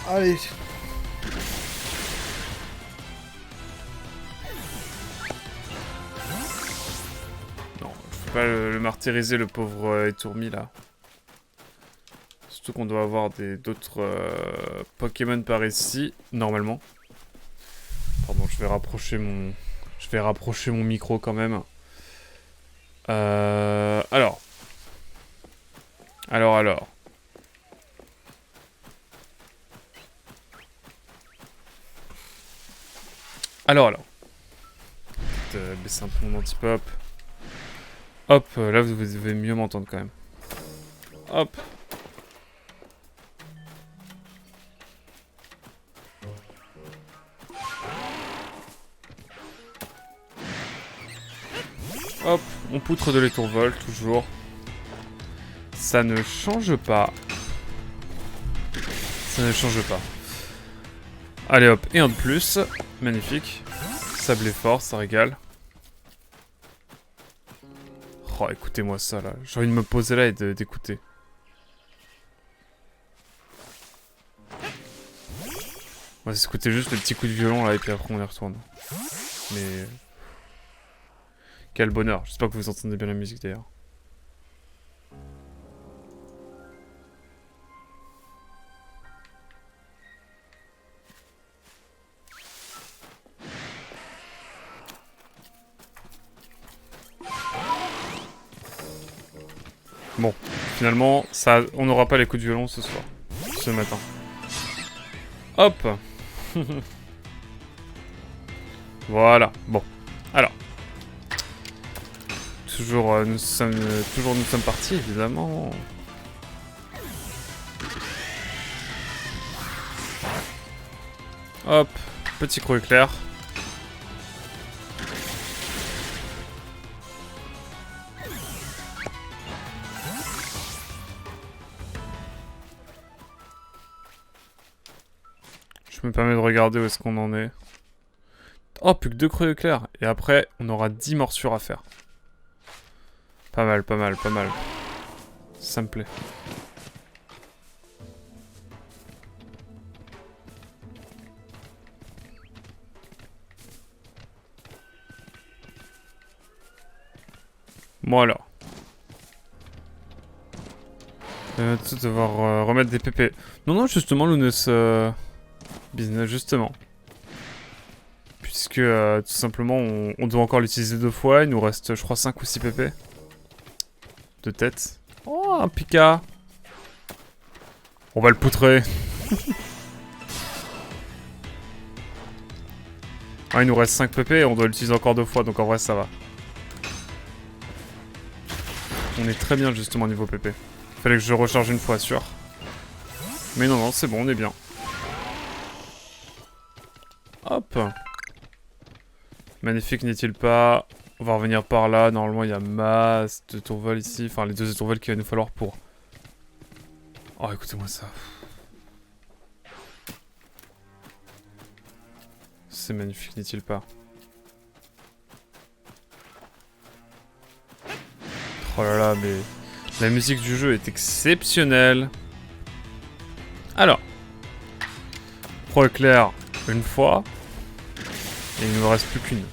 Allez. Non, je peux pas le martyriser, le pauvre étourmi là. Surtout qu'on doit avoir d'autres Pokémon par ici, normalement. Pardon, je vais rapprocher mon micro quand même. Alors. Alors. Peut-être baisser un peu mon anti-pop. Hop, là vous devez mieux m'entendre quand même. Hop. Hop, on poutre de l'étourvol, toujours. Ça ne change pas. Ça ne change pas. Allez hop, et un de plus. Magnifique. Sablé fort, ça régale. Oh, écoutez-moi ça, là. J'ai envie de me poser là et d'écouter. On va s'écouter juste le petit coup de violon, là, et puis après on y retourne. Mais... Quel bonheur. J'espère que vous entendez bien la musique, d'ailleurs. Bon, finalement, ça, on n'aura pas les coups de violon ce soir, ce matin. Hop. Voilà, bon. Alors. Toujours nous sommes partis, évidemment. Hop, petit creux éclair. Je me permets de regarder où est-ce qu'on en est. Oh, plus que 2 creux éclairs. Et après, on aura 10 morsures à faire. Pas mal. Ça me plaît. Bon alors. Tout devoir remettre des PP. Non, justement, Lunes... business, justement. Puisque, tout simplement, on doit encore l'utiliser 2 fois. Il nous reste, je crois, 5 ou 6 PP. De tête. Oh, un Pika. On va le poutrer. Ah, il nous reste 5 PP et on doit l'utiliser encore 2 fois, donc en vrai ça va. On est très bien justement niveau PP. Fallait que je recharge une fois, sûr. Mais non, non, c'est bon, on est bien. Hop. Magnifique n'est-il pas? On va revenir par là. Normalement, il y a masse de tourvols ici. Enfin, les 2 tourvols qu'il va nous falloir pour... Oh, écoutez-moi ça. C'est magnifique n'est-il pas? Oh là là, mais... La musique du jeu est exceptionnelle. Alors. Pro éclair une fois. Et il ne me reste plus qu'une.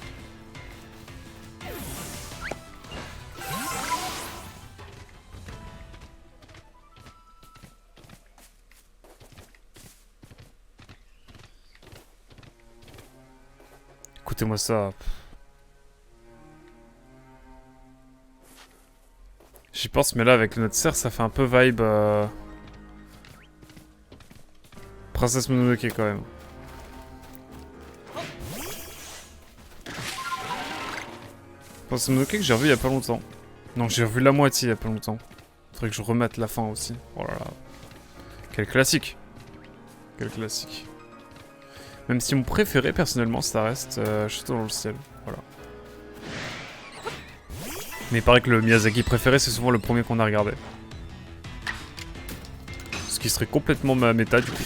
Écoutez-moi ça. J'y pense, mais là, avec notre serre, ça fait un peu vibe... Princesse Mononoke, quand même. Princesse Mononoke que j'ai revu il y a pas longtemps. Non, j'ai revu la moitié il y a pas longtemps. Faudrait que je remette la fin aussi. Oh là là. Quel classique. Quel classique. Même si mon préféré, personnellement, ça reste Château dans le ciel. Voilà. Mais il paraît que le Miyazaki préféré, c'est souvent le premier qu'on a regardé. Ce qui serait complètement ma méta, du coup.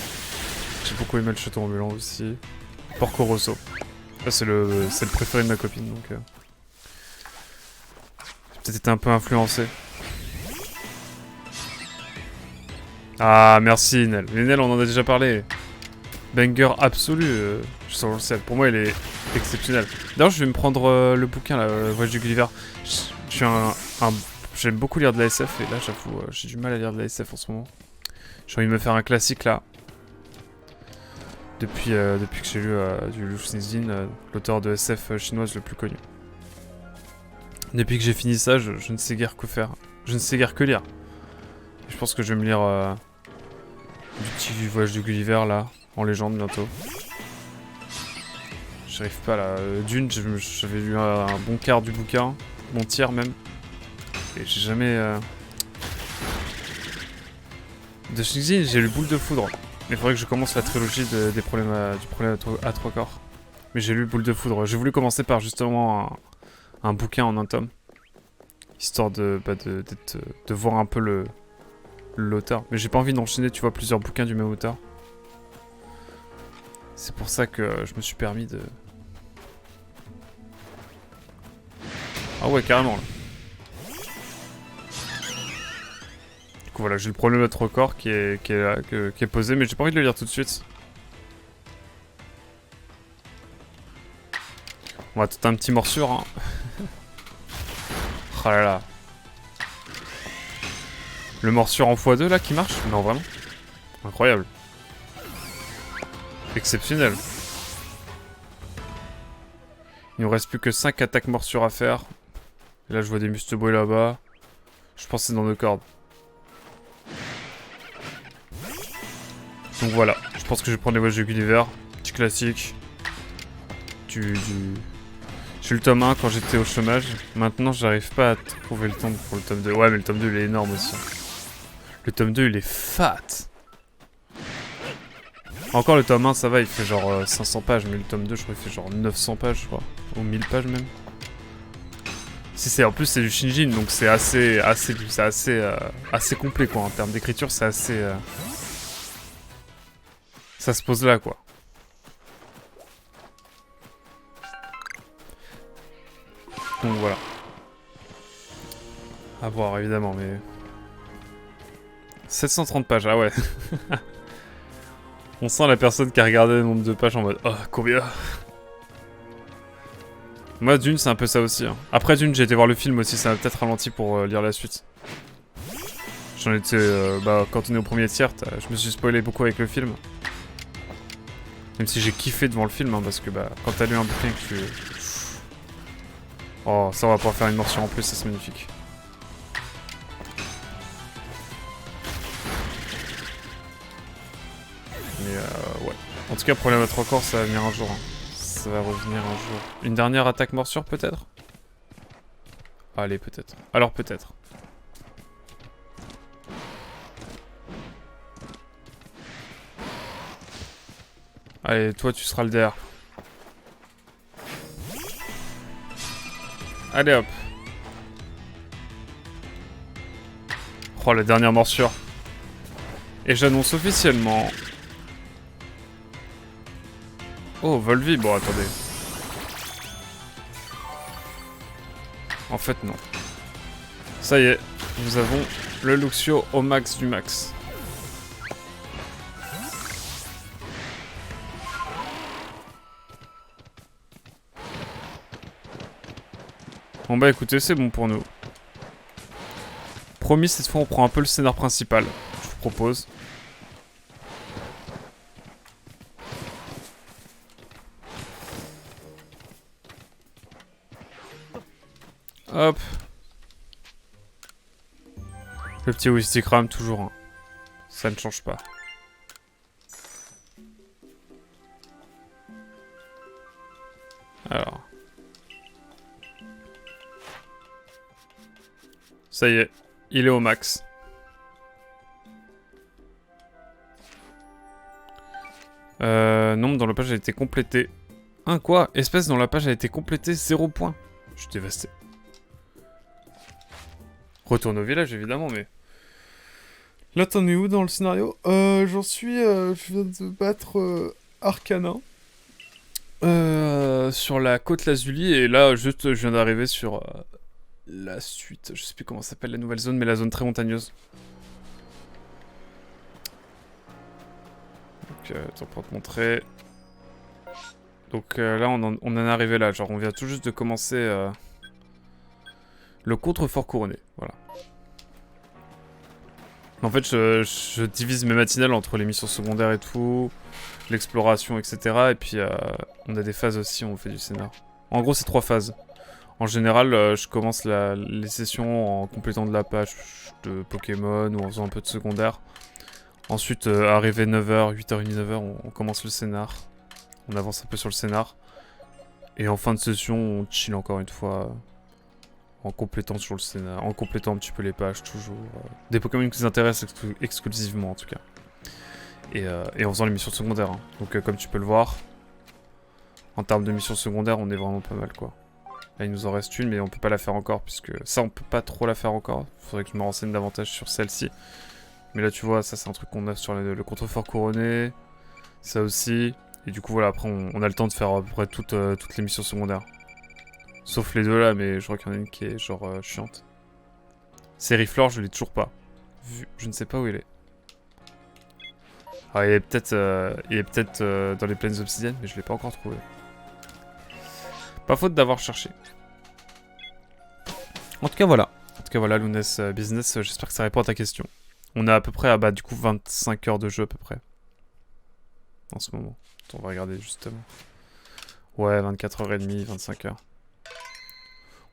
J'ai beaucoup aimé le Château ambulant aussi. Porco Rosso. Là, c'est le préféré de ma copine, donc... J'ai peut-être été un peu influencé. Ah, merci, Nel. Mais Nel, on en a déjà parlé. Banger absolu, Château dans le ciel. Pour moi, il est exceptionnel. D'ailleurs, je vais me prendre le bouquin, là, Voyage du Gulliver. Je suis j'aime beaucoup lire de la SF, et là, j'avoue, j'ai du mal à lire de la SF en ce moment. J'ai envie de me faire un classique, là. Depuis que j'ai lu du Liu Cixin, l'auteur de SF chinoise le plus connu. Depuis que j'ai fini ça, je ne sais guère que faire. Je ne sais guère que lire. Et je pense que je vais me lire du petit Voyage du Gulliver, là, en légende, bientôt. J'arrive pas, là. Dune, j'avais lu un bon quart du bouquin. Bon tiers, même. Et j'ai jamais... De Cixin, j'ai lu Boule de Foudre. Mais il faudrait que je commence la trilogie du problème à 3 corps. Mais j'ai lu Boule de Foudre. J'ai voulu commencer par justement un bouquin en un tome. Histoire de voir un peu l'auteur. Mais j'ai pas envie d'enchaîner, tu vois, plusieurs bouquins du même auteur. C'est pour ça que je me suis permis de... Ah ouais, carrément, là. Du coup, voilà, j'ai le problème à 3 corps qui est là, qui est posé, mais j'ai pas envie de le lire tout de suite. On va tout un petit morsure, hein. Oh là là. Le morsure en x2 là qui marche? Non, vraiment. Incroyable. Exceptionnel. Il nous reste plus que 5 attaques morsure à faire. Et là, je vois des musteboys là-bas. Je pense que c'est dans nos cordes. Donc voilà. Je pense que je vais prendre les voyages de Gulliver. Petit classique. J'ai eu le tome 1 quand j'étais au chômage. Maintenant, j'arrive pas à trouver le temps pour le tome 2. Ouais, mais le tome 2, il est énorme aussi. Le tome 2, il est fat. Encore le tome 1, ça va, il fait genre 500 pages. Mais le tome 2, je crois qu'il fait genre 900 pages, je crois. Ou 1000 pages même. En plus, c'est du Shinjin, donc c'est assez complet, quoi. En termes d'écriture, c'est assez... Ça se pose là, quoi. Donc voilà. À voir, évidemment, mais... 730 pages, ah ouais. On sent la personne qui a regardé le nombre de pages en mode... Oh, combien? Moi, Dune, c'est un peu ça aussi. Hein. Après Dune, j'ai été voir le film aussi, ça m'a peut-être ralenti pour lire la suite. J'en étais... quand on est au premier tiers, je me suis spoilé beaucoup avec le film. Même si j'ai kiffé devant le film, hein, parce que quand t'as lu un bouquin que tu... Oh, ça on va pouvoir faire une morsure en plus, ça c'est magnifique. Mais ouais. En tout cas, problème à 3 corps, ça va venir un jour. Hein. ça va revenir un jour. Une dernière attaque morsure peut-être? Allez, peut-être. Alors peut-être. Allez, toi tu seras le DR. Allez hop. Oh, la dernière morsure. Et j'annonce officiellement... Oh, Volvi, bon attendez. En fait non. Ça y est, nous avons le Luxio au max du max. Bon bah écoutez, c'est bon pour nous. Promis, cette fois on prend un peu le scénar principal, je vous propose. Hop. Le petit Wistikram, toujours. Hein. Ça ne change pas. Alors. Ça y est. Il est au max. Nombre dans la page a été complété. Un quoi? Espèce dans la page a été complétée, 0 points. Je suis dévasté. Retourne au village, évidemment, mais... Là, t'en es où dans le scénario? J'en suis... je viens de battre Arcana. Sur la côte Lazuli, et là, juste, je viens d'arriver sur la suite. Je sais plus comment s'appelle la nouvelle zone, mais la zone très montagneuse. Donc, attends, pour te montrer... Donc là, on en est arrivé là. Genre, on vient tout juste de commencer le contrefort couronné. Voilà. En fait, je divise mes matinales entre les missions secondaires et tout, l'exploration, etc. Et puis, on a des phases aussi, on fait du scénar. En gros, c'est 3 phases. En général, je commence les sessions en complétant de la page de Pokémon ou en faisant un peu de secondaire. Ensuite, arrivé 9h, 8h30, 9h, on commence le scénar. On avance un peu sur le scénar. Et en fin de session, on chill encore une fois. En complétant sur le scénar. En complétant un petit peu les pages, toujours. Des Pokémon qui nous intéressent exclusivement, en tout cas. Et en faisant les missions secondaires. Hein. Donc, comme tu peux le voir, en termes de missions secondaires, on est vraiment pas mal, quoi. Là, il nous en reste une, mais on peut pas la faire encore, puisque ça, on peut pas trop la faire encore. Faudrait que je me renseigne davantage sur celle-ci. Mais là, tu vois, ça, c'est un truc qu'on a sur le contrefort couronné. Ça aussi. Et du coup, voilà, après, on a le temps de faire à peu près toutes les missions secondaires. Sauf les deux là, mais je crois qu'il y en a une qui est genre chiante. Sériflore, je l'ai toujours pas. Vu, je ne sais pas où il est. Ah, il est peut-être dans les plaines obsidiennes, mais je l'ai pas encore trouvé. Pas faute d'avoir cherché. En tout cas, voilà. En tout cas, voilà, Lounès Business, j'espère que ça répond à ta question. On a à peu près, du coup, 25 heures de jeu à peu près. En ce moment. On va regarder justement. Ouais, 24h30, 25h.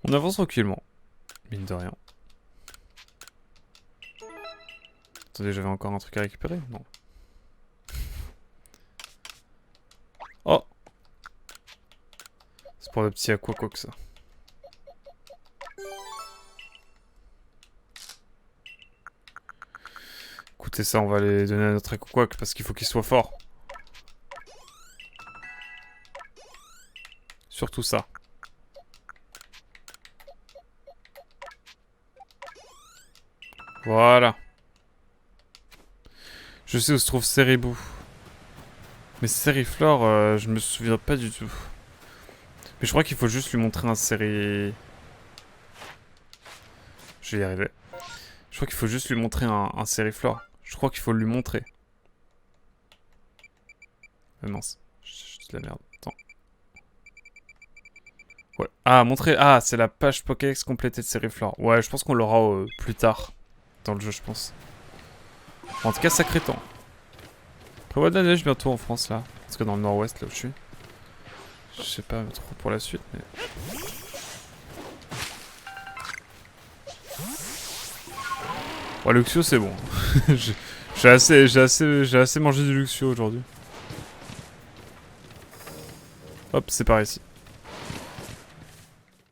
On avance tranquillement. Mine de rien. Attendez, j'avais encore un truc à récupérer? Non. Oh! C'est pour le petit aquacoque, ça. Écoutez ça, on va les donner à notre aquacoque parce qu'il faut qu'il soit fort. Surtout ça. Voilà. Je sais où se trouve Ceribou. Mais Sériflore, je me souviens pas du tout. Mais je crois qu'il faut juste lui montrer un série... Je vais y arriver. Je crois qu'il faut juste lui montrer un Sériflore. Je crois qu'il faut lui montrer. Mais mince. C'est de la merde. Attends. Ouais. Ah, montrer... Ah, c'est la page Pokédex complétée de Sériflore. Ouais, je pense qu'on l'aura plus tard. Dans le jeu, je pense. En tout cas, sacré temps. Prévoit de la neige bientôt en France, là. Parce que dans le nord-ouest, là où je suis. Je sais pas trop pour la suite, mais... Oh, Luxio, c'est bon. J'ai assez mangé du Luxio aujourd'hui. Hop, c'est par ici.